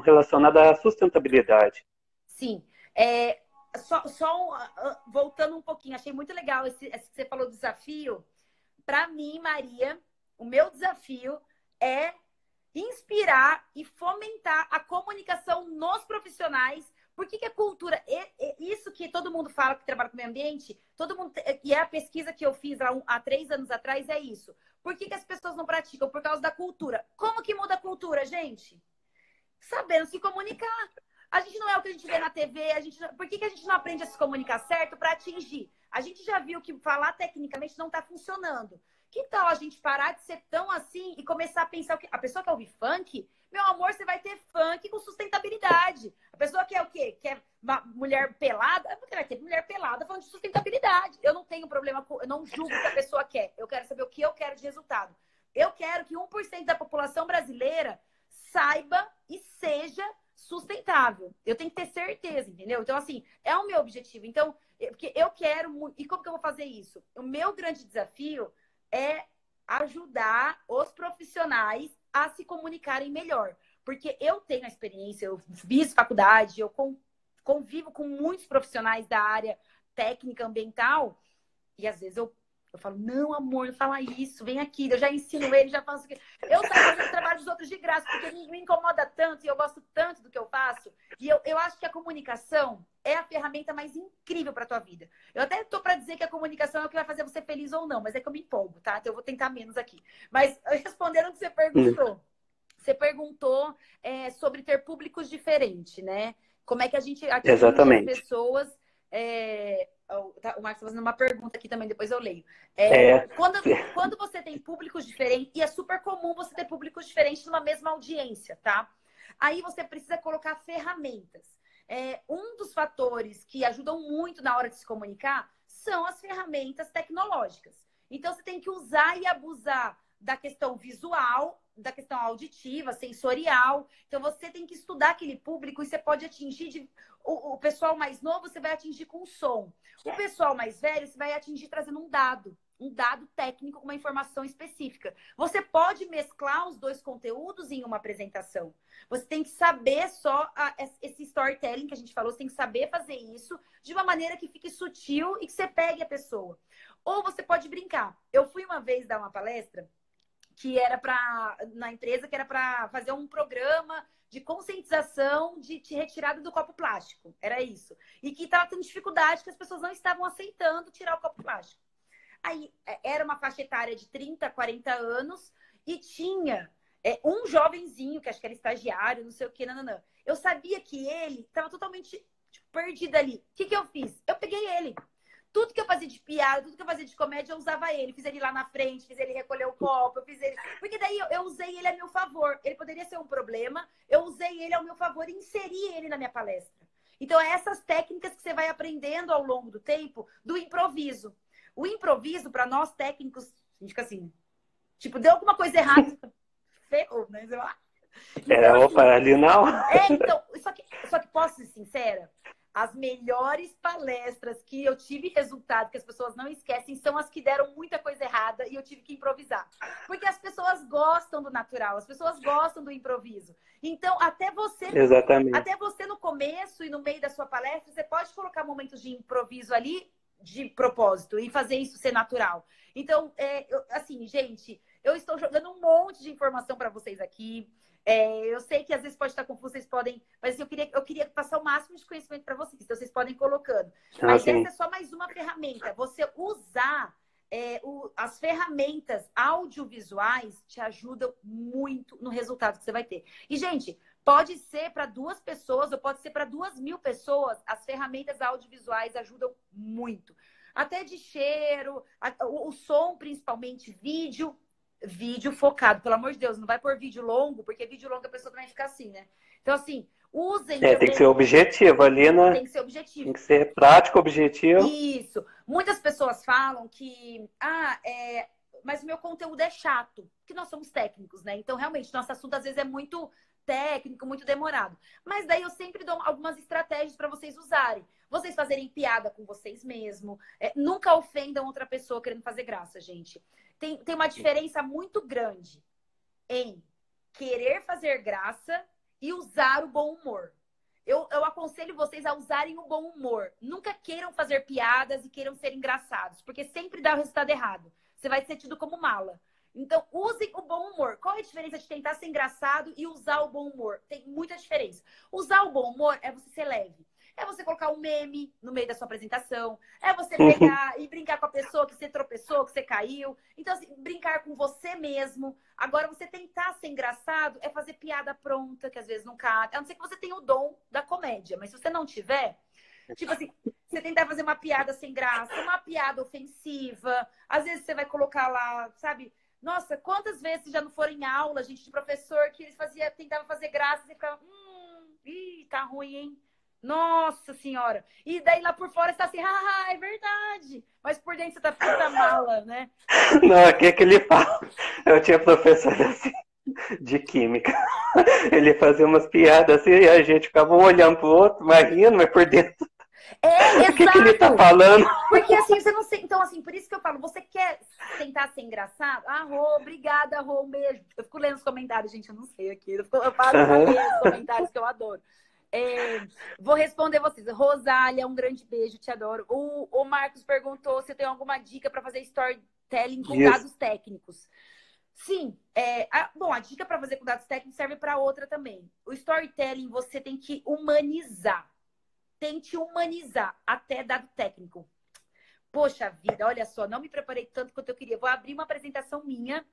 relacionado à sustentabilidade. Sim. Voltando um pouquinho, achei muito legal esse que você falou do desafio. Para mim, Maria, o meu desafio é inspirar e fomentar a comunicação nos profissionais. Por que a cultura... Isso que todo mundo fala que trabalha com o meio ambiente, e é a pesquisa que eu fiz há 3 anos atrás, é isso. Por que as pessoas não praticam? Por causa da cultura. Como que muda a cultura, gente? Sabendo se comunicar. A gente não é o que a gente vê na TV. Por que a gente não aprende a se comunicar certo para atingir? A gente já viu que falar tecnicamente não está funcionando. Que tal a gente parar de ser tão assim e começar a pensar que a pessoa quer ouvir funk? Meu amor, você vai ter funk com sustentabilidade. A pessoa quer o quê? Quer uma mulher pelada? Porque vai ter mulher pelada falando de sustentabilidade. Eu não tenho problema com... Eu não julgo o que a pessoa quer. Eu quero saber o que eu quero de resultado. Eu quero que 1% da população brasileira saiba e seja sustentável. Eu tenho que ter certeza, entendeu? Então, assim, é o meu objetivo. Então, porque eu quero muito... E como que eu vou fazer isso? O meu grande desafio é ajudar os profissionais a se comunicarem melhor. Porque eu tenho a experiência, eu fiz faculdade, eu convivo com muitos profissionais da área técnica ambiental e às vezes eu falo, não, amor, não fala isso, vem aqui, eu já ensino ele, já faço isso. Eu saio fazendo o trabalho dos outros de graça, porque me incomoda tanto e eu gosto tanto do que eu faço. E eu acho que a comunicação é a ferramenta mais incrível para a tua vida. Eu até estou para dizer que a comunicação é o que vai fazer você feliz ou não, mas é que eu me empolgo, tá? Então eu vou tentar menos aqui. Mas respondendo o que você perguntou. Você perguntou sobre ter públicos diferentes, né? Como é que a gente atinge as pessoas... O Marcos está fazendo uma pergunta aqui também, depois eu leio. Quando você tem públicos diferentes, e é super comum você ter públicos diferentes numa mesma audiência, tá? Aí você precisa colocar ferramentas. Um dos fatores que ajudam muito na hora de se comunicar são as ferramentas tecnológicas. Então, você tem que usar e abusar da questão visual, da questão auditiva, sensorial. Então, você tem que estudar aquele público e você pode atingir... O pessoal mais novo, você vai atingir com som. O pessoal mais velho, você vai atingir trazendo um dado técnico com uma informação específica. Você pode mesclar os dois conteúdos em uma apresentação. Você tem que saber esse storytelling que a gente falou, você tem que saber fazer isso de uma maneira que fique sutil e que você pegue a pessoa. Ou você pode brincar. Eu fui uma vez dar uma palestra que era na empresa, que era para fazer um programa de conscientização de retirada do copo plástico. Era isso. E que estava tendo dificuldade, que as pessoas não estavam aceitando tirar o copo plástico. Aí, era uma faixa etária de 30, 40 anos e tinha um jovenzinho, que acho que era estagiário, não sei o que, não. Eu sabia que ele estava totalmente perdido ali. O que eu fiz? Eu peguei ele. Tudo que eu fazia de piada, tudo que eu fazia de comédia, eu usava ele. Fiz ele lá na frente, fiz ele recolher o copo, eu fiz ele... Porque daí eu usei ele a meu favor. Ele poderia ser um problema, eu usei ele ao meu favor e inseri ele na minha palestra. Então, é essas técnicas que você vai aprendendo ao longo do tempo do improviso. O improviso, para nós técnicos, a gente fica assim, tipo, deu alguma coisa errada, ferrou, né? Então, opa, ali não. Então, só que posso ser sincera? As melhores palestras que eu tive resultado, que as pessoas não esquecem, são as que deram muita coisa errada e eu tive que improvisar. Porque as pessoas gostam do natural, as pessoas gostam do improviso. Então, até você no começo e no meio da sua palestra, você pode colocar momentos de improviso ali, de propósito, e fazer isso ser natural. Então, assim, gente, eu estou jogando um monte de informação para vocês aqui. Eu sei que às vezes pode estar confuso, vocês podem... Mas eu queria passar o máximo de conhecimento para vocês, então vocês podem ir colocando. Mas essa é só mais uma ferramenta. Você usar as ferramentas audiovisuais te ajudam muito no resultado que você vai ter. E, gente, pode ser para 2 pessoas ou pode ser para 2.000 pessoas. As ferramentas audiovisuais ajudam muito. Até de cheiro, o som, principalmente, vídeo focado, pelo amor de Deus, não vai pôr vídeo longo, porque vídeo longo a pessoa também fica assim, né? Então, assim, usem... tem que ser objetivo ali, né? Tem que ser objetivo. Tem que ser prático, objetivo. Isso. Muitas pessoas falam que, mas o meu conteúdo é chato, porque nós somos técnicos, né? Então, realmente, nosso assunto às vezes é muito técnico, muito demorado. Mas daí eu sempre dou algumas estratégias para vocês usarem. Vocês fazerem piada com vocês mesmos. Nunca ofendam outra pessoa querendo fazer graça, gente. Tem uma diferença muito grande em querer fazer graça e usar o bom humor. Eu aconselho vocês a usarem o bom humor. Nunca queiram fazer piadas e queiram ser engraçados, porque sempre dá o resultado errado. Você vai ser tido como mala. Então, usem o bom humor. Qual é a diferença de tentar ser engraçado e usar o bom humor? Tem muita diferença. Usar o bom humor é você ser leve. É você colocar um meme no meio da sua apresentação. É você pegar e brincar com a pessoa que você tropeçou, que você caiu. Então, assim, brincar com você mesmo. Agora, você tentar ser engraçado é fazer piada pronta, que às vezes não cabe. A não ser que você tenha o dom da comédia. Mas se você não tiver, Tipo assim, você tentar fazer uma piada sem graça, uma piada ofensiva. Às vezes você vai colocar lá, sabe? Nossa, quantas vezes já não foram em aula, gente, de professor, que eles tentavam fazer graça e você ficava, ih, tá ruim, hein? Nossa senhora. E daí lá por fora você tá assim, é verdade. Mas por dentro você tá puta mala, né? Não, aqui é que ele fala. Eu tinha professor assim, de química. Ele fazia umas piadas assim e a gente ficava um olhando pro outro, mas rindo, mas por dentro. O que ele tá Exato. falando? Porque assim, você não sei. Então, assim, por isso que eu falo, você quer tentar ser engraçado? Rô, obrigada, Rô, um beijo. Eu fico lendo os comentários, gente, eu não sei aqui. Eu paro pra ler os comentários que eu adoro. Vou responder vocês. Rosália, um grande beijo, te adoro. O Marcos perguntou se tem alguma dica para fazer storytelling com dados técnicos. Sim, bom, a dica para fazer com dados técnicos serve para outra também. O storytelling você tem que humanizar. Tente humanizar até dado técnico. Poxa vida, olha só, não me preparei tanto quanto eu queria. Vou abrir uma apresentação minha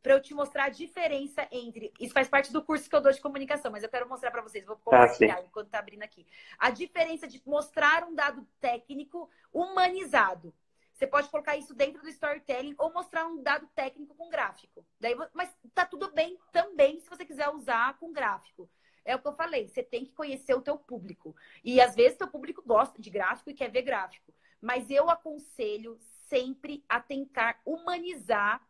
para eu te mostrar a diferença entre... Isso faz parte do curso que eu dou de comunicação, mas eu quero mostrar para vocês. Vou compartilhar enquanto tá abrindo aqui. A diferença de mostrar um dado técnico humanizado. Você pode colocar isso dentro do storytelling ou mostrar um dado técnico com gráfico. Mas tá tudo bem também se você quiser usar com gráfico. É o que eu falei, você tem que conhecer o teu público. E às vezes teu público gosta de gráfico e quer ver gráfico. Mas eu aconselho sempre a tentar humanizar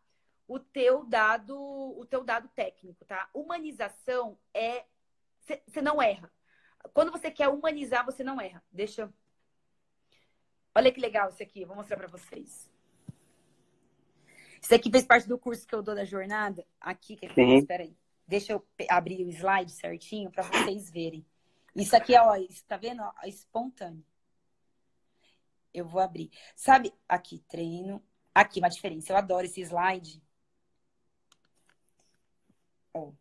o teu dado técnico, tá? Humanização você não erra. Quando você quer humanizar, você não erra. Olha que legal isso aqui, vou mostrar para vocês. Isso aqui fez parte do curso que eu dou da jornada. Aqui, espera aí. Deixa eu abrir o slide certinho para vocês verem. Isso aqui, ó, tá vendo? Ó, espontâneo. Eu vou abrir. Sabe, aqui, treino. Aqui, uma diferença. Eu adoro esse slide. Ó.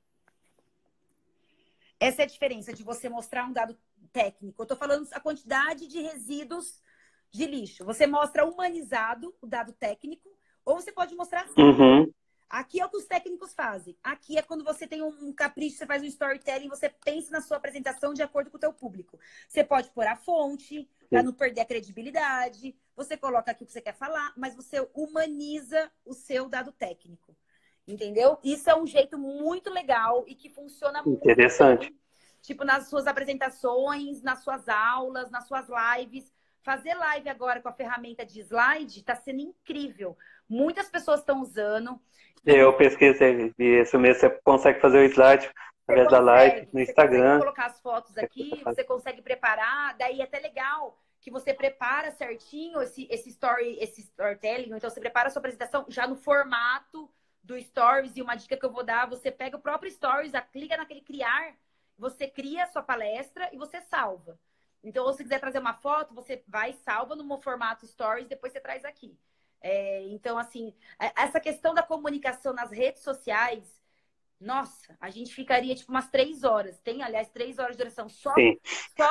Essa é a diferença de você mostrar um dado técnico. Eu tô falando a quantidade de resíduos de lixo. Você mostra humanizado o dado técnico, ou você pode mostrar assim. Aqui é o que os técnicos fazem. Aqui é quando você tem um capricho, você faz um storytelling, você pensa na sua apresentação de acordo com o teu público. Você pode pôr a fonte, para não perder a credibilidade. Você coloca aqui o que você quer falar, mas você humaniza o seu dado técnico. Entendeu? Isso é um jeito muito legal e que funciona muito bem. Tipo, nas suas apresentações, nas suas aulas, nas suas lives. Fazer live agora com a ferramenta de slide está sendo incrível. Muitas pessoas estão usando. Eu pesquisei isso mesmo. Você consegue fazer o slide através da live no Instagram. Você consegue colocar as fotos aqui, você consegue preparar. Daí é até legal que você prepara certinho esse storytelling. Então, você prepara a sua apresentação já no formato do Stories. E uma dica que eu vou dar, você pega o próprio Stories, clica naquele criar, você cria a sua palestra e você salva. Então, se você quiser trazer uma foto, você vai e salva no formato Stories, depois você traz aqui. Então, assim, essa questão da comunicação nas redes sociais, nossa, a gente ficaria tipo umas 3 horas. Tem, aliás, 3 horas de duração. Só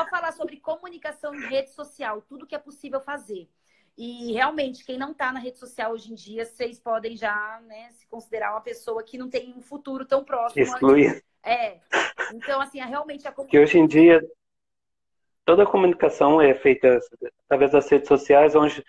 falar sobre comunicação em rede social, tudo que é possível fazer. E realmente, quem não tá na rede social hoje em dia, vocês podem já, né, se considerar uma pessoa que não tem um futuro tão próximo. Excluir. Então, assim, realmente a comunicação. Que hoje em dia toda a comunicação é feita através das redes sociais, onde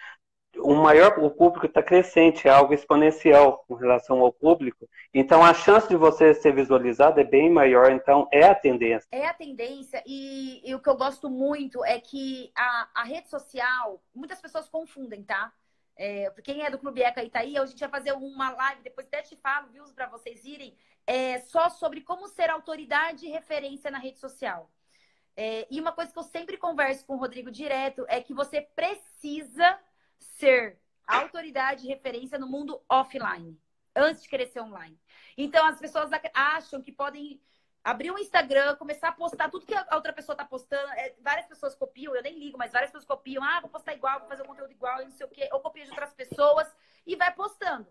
o público está crescente, é algo exponencial com relação ao público. Então, a chance de você ser visualizado é bem maior. Então, é a tendência. É a tendência. E o que eu gosto muito é que a rede social, muitas pessoas confundem, tá? Quem é do Clube Eca Itaí, a gente vai fazer uma live, depois até te falo, viu, para vocês irem, só sobre como ser autoridade e referência na rede social. E uma coisa que eu sempre converso com o Rodrigo direto é que você precisa ser autoridade e referência no mundo offline, antes de querer ser online. Então, as pessoas acham que podem abrir um Instagram, começar a postar tudo que a outra pessoa está postando. Várias pessoas copiam, eu nem ligo, mas várias pessoas copiam. Vou postar igual, vou fazer um conteúdo igual, não sei o quê. Ou copia de outras pessoas e vai postando.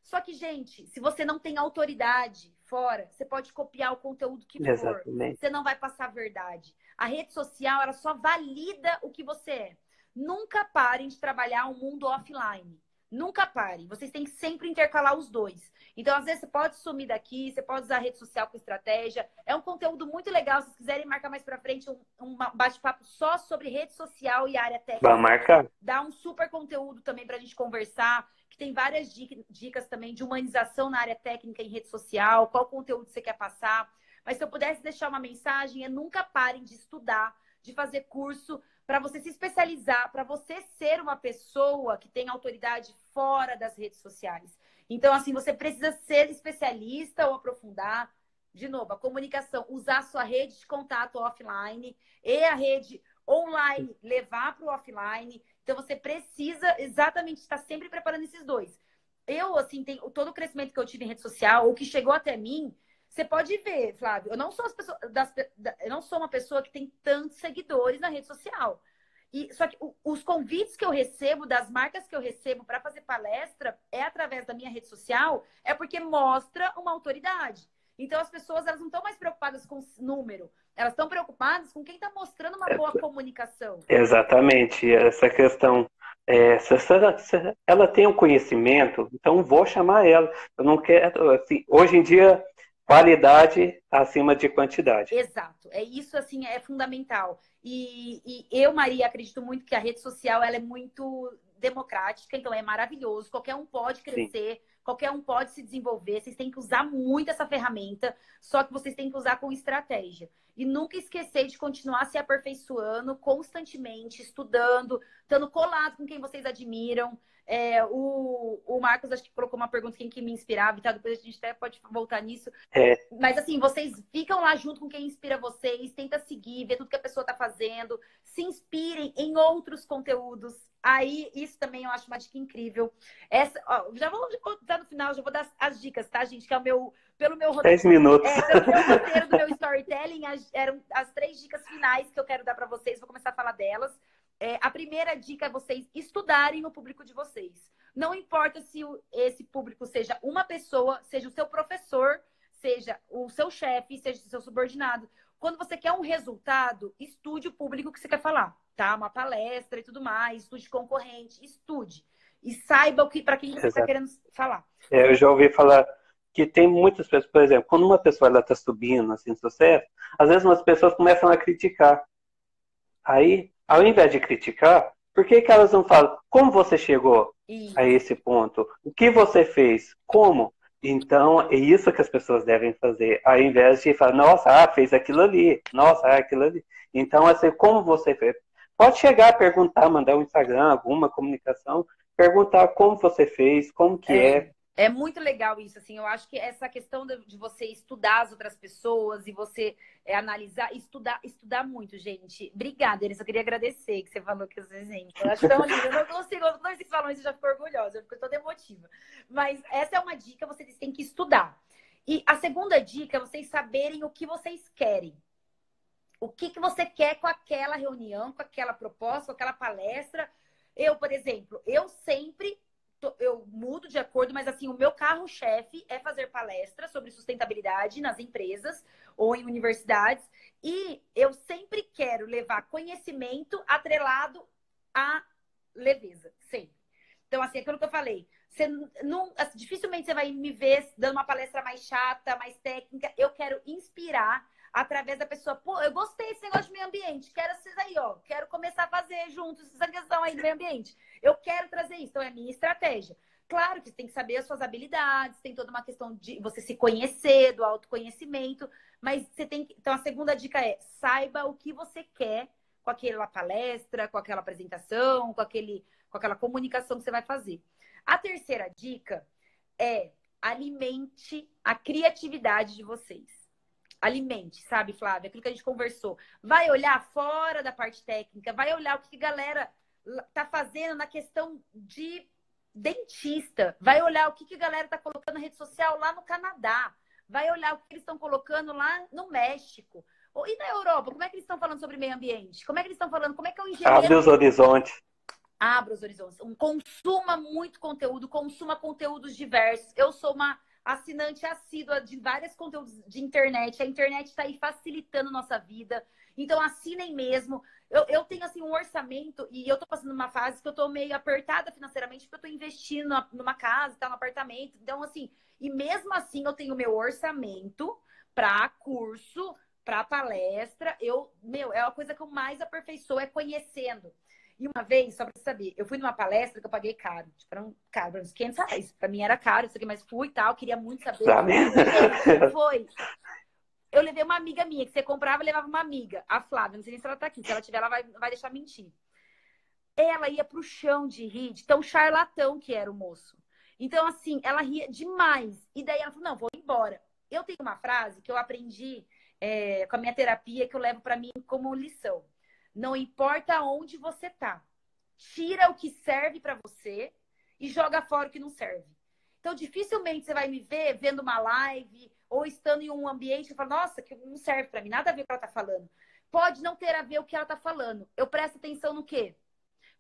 Só que, gente, se você não tem autoridade fora, você pode copiar o conteúdo que for. Exatamente. Você não vai passar a verdade. A rede social, ela só valida o que você é. Nunca parem de trabalhar o mundo offline. Nunca pare. Vocês têm que sempre intercalar os dois. Então, às vezes, você pode sumir daqui, você pode usar a rede social com estratégia. É um conteúdo muito legal. Se vocês quiserem marcar mais pra frente um bate-papo só sobre rede social e área Vai técnica, marcar. dá um super conteúdo também pra gente conversar, que tem várias dicas também de humanização na área técnica em rede social, qual conteúdo você quer passar. Mas se eu pudesse deixar uma mensagem, é nunca parem de estudar, de fazer curso, para você se especializar, para você ser uma pessoa que tem autoridade fora das redes sociais. Então, assim, você precisa ser especialista ou aprofundar. De novo, a comunicação, usar a sua rede de contato offline e a rede online, levar para o offline. Então, você precisa exatamente estar sempre preparando esses dois. Eu, assim, tenho todo o crescimento que eu tive em rede social, o que chegou até mim, você pode ver, Flávio, eu não sou, eu não sou uma pessoa que tem tantos seguidores na rede social. Só que os convites que eu recebo, das marcas que eu recebo para fazer palestra, é através da minha rede social, é porque mostra uma autoridade. Então, as pessoas elas não estão mais preocupadas com o número, elas estão preocupadas com quem está mostrando uma boa comunicação. Exatamente, essa questão. Se ela tem um conhecimento, então vou chamar ela. Eu não quero, assim, hoje em dia, qualidade acima de quantidade. Exato, é isso assim, é fundamental. E eu, Maria, acredito muito que a rede social ela é muito democrática, então é maravilhoso, qualquer um pode crescer, sim, qualquer um pode se desenvolver, vocês têm que usar muito essa ferramenta, só que vocês têm que usar com estratégia. E nunca esquecer de continuar se aperfeiçoando constantemente, estudando, estando colado com quem vocês admiram. O Marcos acho que colocou uma pergunta quem que me inspirava e tal, depois a gente até pode voltar nisso. Mas assim, vocês ficam lá junto com quem inspira vocês, tenta seguir, ver tudo que a pessoa tá fazendo, se inspirem em outros conteúdos. Aí, isso também eu acho uma dica incrível. Já vou dar no final, já vou dar as dicas, tá, gente? Que é pelo meu roteiro. 10 minutos. Pelo meu roteiro do meu storytelling, eram as 3 dicas finais que eu quero dar para vocês. Vou começar a falar delas. A primeira dica é vocês estudarem o público de vocês. Não importa se esse público seja uma pessoa, seja o seu professor, seja o seu chefe, seja o seu subordinado. Quando você quer um resultado, estude o público que você quer falar, tá? Uma palestra e tudo mais, estude concorrente, estude. E saiba para quem você está querendo falar. Eu já ouvi falar que tem muitas pessoas, por exemplo, quando uma pessoa está subindo, assim, sucesso, às vezes umas pessoas começam a criticar. Aí, ao invés de criticar, por que elas não falam como você chegou a esse ponto? O que você fez? Como? Então, é isso que as pessoas devem fazer, ao invés de falar, nossa, fez aquilo ali, nossa, aquilo ali. Então, assim, como você fez? Pode chegar a perguntar, mandar um Instagram, alguma comunicação, perguntar como você fez, como que é. É muito legal isso, assim, eu acho que essa questão de você estudar as outras pessoas e você analisar, estudar muito, gente. Obrigada, Elis, eu queria agradecer que você falou que os exemplos. Eu acho tão lindo, eu não consigo, quando vocês falam isso, eu já fico orgulhosa, eu fico toda emotiva. Mas essa é uma dica, vocês têm que estudar. E a segunda dica é vocês saberem o que vocês querem. O que você quer com aquela reunião, com aquela proposta, com aquela palestra. Eu, por exemplo, eu mudo de acordo, mas assim, o meu carro-chefe é fazer palestras sobre sustentabilidade nas empresas ou em universidades. E eu sempre quero levar conhecimento atrelado à leveza, sempre. Então, assim, aquilo que eu falei, dificilmente você vai me ver dando uma palestra mais chata, mais técnica. Eu quero inspirar através da pessoa. Pô, eu gostei desse negócio de meio ambiente. Quero vocês aí, ó. Quero começar a fazer juntos essa questão aí do meio ambiente. Eu quero trazer isso. Então, é a minha estratégia. Claro que você tem que saber as suas habilidades, tem toda uma questão de você se conhecer, do autoconhecimento, mas você tem que... Então, a segunda dica é, saiba o que você quer com aquela palestra, com aquela apresentação, com aquela comunicação que você vai fazer. A terceira dica é alimente a criatividade de vocês. Alimente, sabe, Flávia? Aquilo que a gente conversou. Vai olhar fora da parte técnica, vai olhar o que a galera tá fazendo na questão de dentista, vai olhar o que a galera tá colocando na rede social lá no Canadá, vai olhar o que eles estão colocando lá no México. E na Europa, como é que eles estão falando sobre meio ambiente? Como é que eles estão falando? Como é que é o engenheiro... Abre os horizontes. Abra os horizontes. Consuma muito conteúdo, consuma conteúdos diversos. Eu sou uma assinante assídua de vários conteúdos de internet. A internet está aí facilitando nossa vida. Então, assinem mesmo. Eu tenho, assim, um orçamento e eu tô passando uma fase que eu tô meio apertada financeiramente porque eu tô investindo numa casa, tá, num apartamento. Então, assim, e mesmo assim eu tenho meu orçamento para curso, para palestra. É a coisa que eu mais aperfeiçoo, é conhecendo. E uma vez, só pra você saber, eu fui numa palestra que eu paguei caro. Tipo, era caro, uns R$ 500. Pra mim era caro, isso aqui, mas fui e tal, queria muito saber. Sabe? Gente, foi. Eu levei uma amiga minha, que você comprava e levava uma amiga, a Flávia. Não sei nem se ela tá aqui. Se ela tiver, ela vai deixar mentir. Ela ia pro chão de rir, de tão charlatão que era o moço. Então, assim, ela ria demais. E daí ela falou, não, vou embora. Eu tenho uma frase que eu aprendi com a minha terapia, que eu levo pra mim como lição. Não importa onde você tá. Tira o que serve pra você e joga fora o que não serve. Então, dificilmente você vai me ver vendo uma live ou estando em um ambiente e falar, nossa, que não serve pra mim, nada a ver com o que ela tá falando. Pode não ter a ver o que ela tá falando. Eu presto atenção no quê?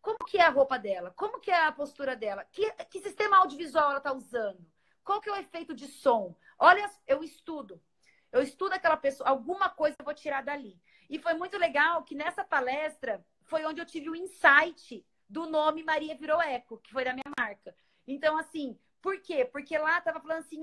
Como que é a roupa dela? Como que é a postura dela? Que sistema audiovisual ela tá usando? Qual que é o efeito de som? Olha, eu estudo. Eu estudo aquela pessoa, alguma coisa eu vou tirar dali. E foi muito legal que nessa palestra foi onde eu tive o insight do nome Maria Virou Eco, que foi da minha marca. Então, assim, por quê? Porque lá tava falando assim,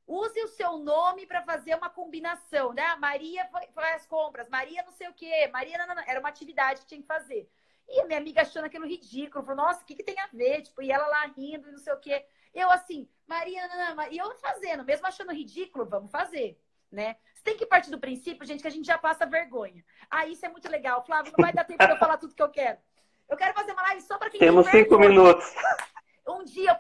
use o seu nome para fazer uma combinação, né? Maria foi às compras, Maria não sei o quê, Maria não. Era uma atividade que tinha que fazer. E a minha amiga achando aquilo ridículo, falou, nossa, o que tem a ver? Tipo, e ela lá rindo e não sei o quê. Eu assim, Maria, não, e eu fazendo, mesmo achando ridículo, vamos fazer, né? Você tem que partir do princípio, gente, que a gente já passa vergonha. Isso é muito legal. Flávio, não vai dar tempo de eu falar tudo que eu quero. Eu quero fazer uma live só para quem Temos tem 5 vergonha. minutos. Um dia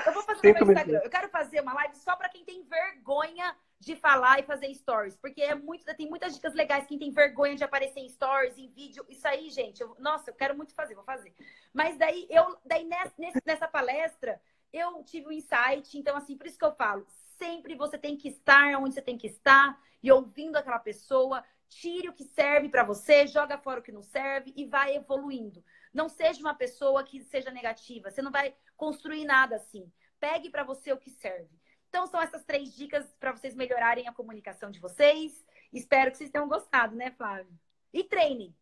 eu vou fazer no meu Instagram. Minutos. Eu quero fazer uma live só para quem tem vergonha de falar e fazer stories, porque tem muitas dicas legais. Quem tem vergonha de aparecer em stories, em vídeo, isso aí, gente. Nossa, eu quero muito fazer, vou fazer. Mas daí nessa palestra eu tive um insight. Então, assim, por isso que eu falo, sempre você tem que estar onde você tem que estar e ouvindo aquela pessoa. Tire o que serve para você, joga fora o que não serve e vai evoluindo. Não seja uma pessoa que seja negativa. Você não vai construir nada assim. Pegue para você o que serve. Então, são essas 3 dicas para vocês melhorarem a comunicação de vocês. Espero que vocês tenham gostado, né, Flávio? E treine.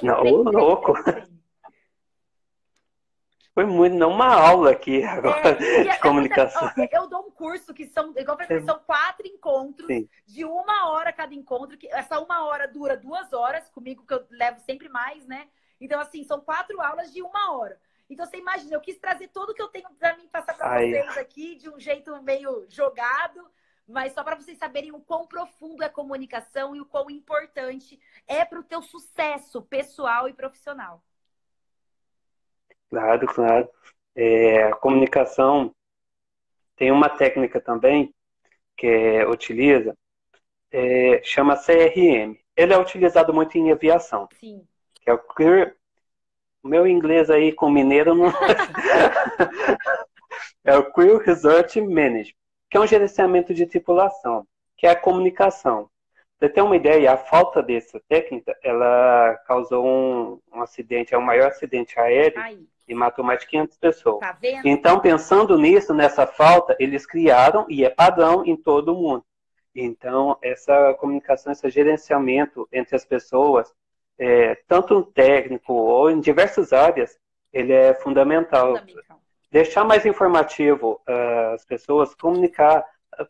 Não, louco. Foi muito, não uma aula aqui agora de comunicação. Eu dou um curso que são, igual para vocês, são 4 encontros. Sim. De 1 hora cada encontro. Que essa 1 hora dura 2 horas comigo, que eu levo sempre mais, né? Então, assim, são 4 aulas de 1 hora. Então, você imagina, eu quis trazer tudo que eu tenho para mim passar para vocês aqui de um jeito meio jogado, mas só para vocês saberem o quão profundo é a comunicação e o quão importante é para o teu sucesso pessoal e profissional. Claro, claro. A comunicação tem uma técnica também que utiliza, chama CRM. Ele é utilizado muito em aviação. Sim. Que é o Clear. O meu inglês aí com mineiro não. É o Crew Resort Management, que é um gerenciamento de tripulação, que é a comunicação. Pra você ter uma ideia, a falta dessa técnica, ela causou um acidente, é o maior acidente aéreo e matou mais de 500 pessoas. Tá vendo? Então, pensando nisso, nessa falta, eles criaram, e é padrão em todo o mundo. Então, essa comunicação, esse gerenciamento entre as pessoas, tanto técnico ou em diversas áreas, ele é fundamental. Deixar mais informativo as pessoas, comunicar,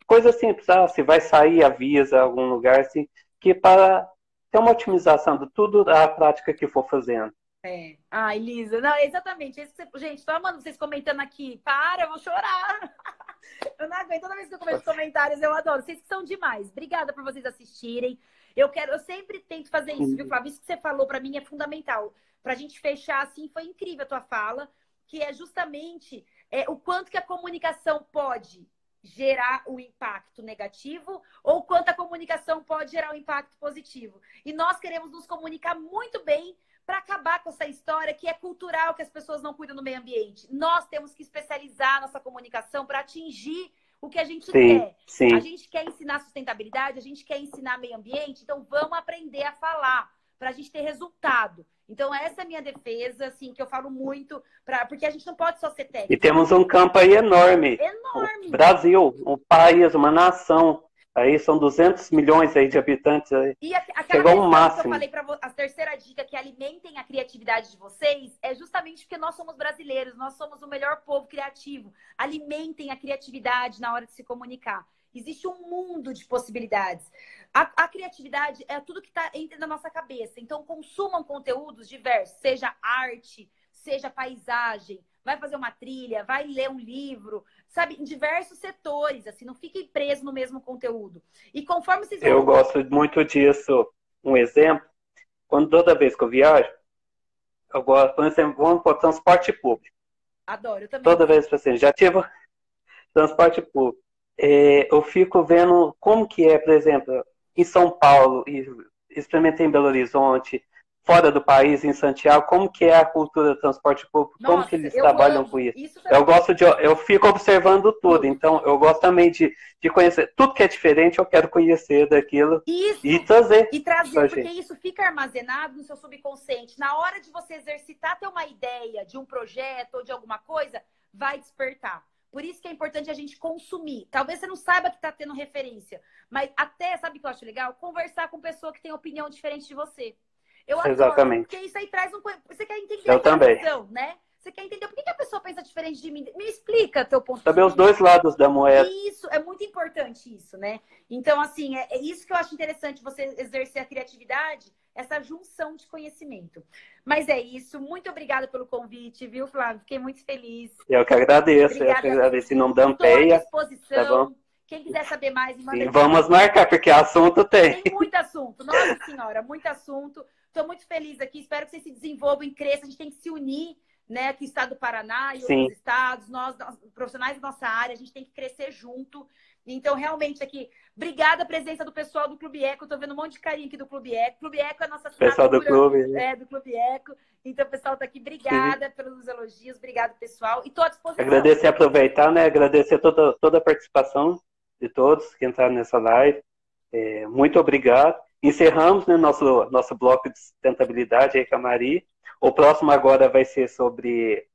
coisa simples, se vai sair, avisa algum lugar, assim, que para ter uma otimização de tudo a prática que for fazendo. Elisa, não, exatamente. Gente, tô amando vocês comentando aqui. Para, eu vou chorar. Eu não aguento, toda vez que eu começo comentários, eu adoro. Vocês são demais. Obrigada por vocês assistirem. Eu sempre tento fazer isso, viu, Flávio? Isso que você falou pra mim é fundamental. Pra gente fechar assim, foi incrível a tua fala, que é justamente o quanto que a comunicação pode gerar o impacto negativo ou quanto a comunicação pode gerar um impacto positivo. E nós queremos nos comunicar muito bem para acabar com essa história que é cultural, que as pessoas não cuidam do meio ambiente. Nós temos que especializar nossa comunicação para atingir o que a gente quer. Sim. A gente quer ensinar sustentabilidade, a gente quer ensinar meio ambiente, então vamos aprender a falar para a gente ter resultado. Então, essa é a minha defesa, assim, que eu falo muito, porque a gente não pode só ser técnico. E temos um campo aí enorme. Enorme. O Brasil, um país, uma nação. Aí são 200 milhões aí de habitantes. Aí. E aquela chegou questão um que eu máximo. falei para a terceira dica, que alimentem a criatividade de vocês, é justamente porque nós somos brasileiros, nós somos o melhor povo criativo. Alimentem a criatividade na hora de se comunicar. Existe um mundo de possibilidades. A criatividade é tudo que está dentro da nossa cabeça. Então, consumam conteúdos diversos, seja arte, seja paisagem, vai fazer uma trilha, vai ler um livro, sabe, em diversos setores, assim, não fiquem presos no mesmo conteúdo. E conforme vocês vão... Eu gosto muito disso. Um exemplo, quando toda vez que eu viajo, eu gosto, por exemplo, vamos para o transporte público. Adoro, eu também. Toda vez, assim, já tive transporte público. Eu fico vendo como que é, por exemplo, em São Paulo, e experimentei em Belo Horizonte, fora do país, em Santiago, como que é a cultura do transporte público, Nossa, como que eles trabalham amo. com isso. Eu fico observando tudo, então eu gosto também de conhecer. Tudo que é diferente, eu quero conhecer daquilo e trazer. E trazer, porque isso fica armazenado no seu subconsciente. Na hora de você exercitar, ter uma ideia de um projeto ou de alguma coisa, vai despertar. Por isso que é importante a gente consumir. Talvez você não saiba que está tendo referência, mas até, sabe o que eu acho legal? Conversar com pessoa que tem opinião diferente de você. Eu adoro, exatamente. porque isso aí traz um... Você quer entender a visão, né? Você quer entender por que a pessoa pensa diferente de mim? Me explica teu ponto de vista. Saber os dois lados da moeda. Isso, é muito importante isso, né? Então, assim, é isso que eu acho interessante, você exercer a criatividade, essa junção de conhecimento. Mas é isso, muito obrigada pelo convite, viu, Flávio? Fiquei muito feliz. Eu que agradeço, Obrigada, em nome da Ampeia. Estou à disposição. Tá bom? Quem quiser saber mais, manda. Sim, vamos marcar, porque assunto tem. Tem muito assunto, nossa senhora, muito assunto. Estou muito feliz aqui, espero que vocês se desenvolvam e cresçam. A gente tem que se unir, né? Aqui o estado do Paraná e outros estados, nós, profissionais da nossa área, a gente tem que crescer junto. Então, realmente, aqui, obrigada a presença do pessoal do Clube Eco. Eu tô vendo um monte de carinho aqui do Clube Eco. Clube Eco é a nossa pessoal do clube, né? do Clube Eco. Então, o pessoal tá aqui. Obrigada pelos elogios, obrigado, pessoal. E tô à disposição. Agradecer, aproveitar, né? Agradecer toda a participação de todos que entraram nessa live. Muito obrigado. Encerramos, né, nosso bloco de sustentabilidade aí com a Mari. O próximo agora vai ser sobre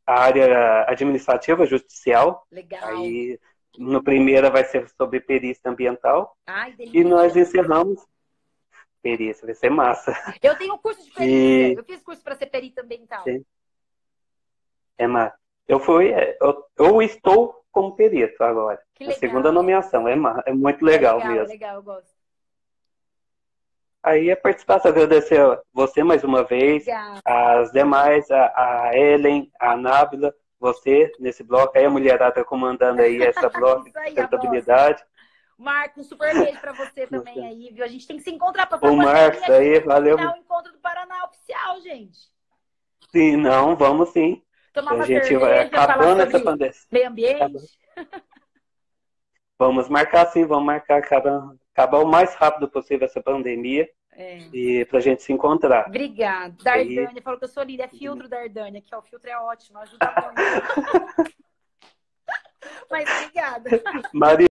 a área administrativa, judicial. Legal. Aí, no primeiro vai ser sobre perícia ambiental. Ai, delícia. E nós encerramos. Perícia, vai ser massa. Eu tenho um curso de perícia. Eu fiz curso para ser perita ambiental. Sim. É massa. Eu estou como perito agora. Que legal. A segunda nomeação. É muito legal mesmo. Legal, eu gosto. Aí a participação, agradecer a você mais uma vez, Obrigada. as demais, a Ellen, a Nábila, você nesse bloco, aí a mulherada comandando aí essa bloco de sustentabilidade. Marco, um super beijo pra você também aí, viu? A gente tem que se encontrar pra fazer o Marcos aí, valeu. O encontro do Paraná oficial, gente. Sim, não, vamos sim. Tomar uma a gente cerveja, vai acabando essa pandemia. Meio ambiente. Vamos marcar sim, vamos marcar acabar o mais rápido possível essa pandemia e pra gente se encontrar. Obrigada. Dardânia falou que eu sou linda. É filtro, Dardânia. Aqui, ó, o filtro é ótimo, ajuda muito. Mas obrigada. Maria.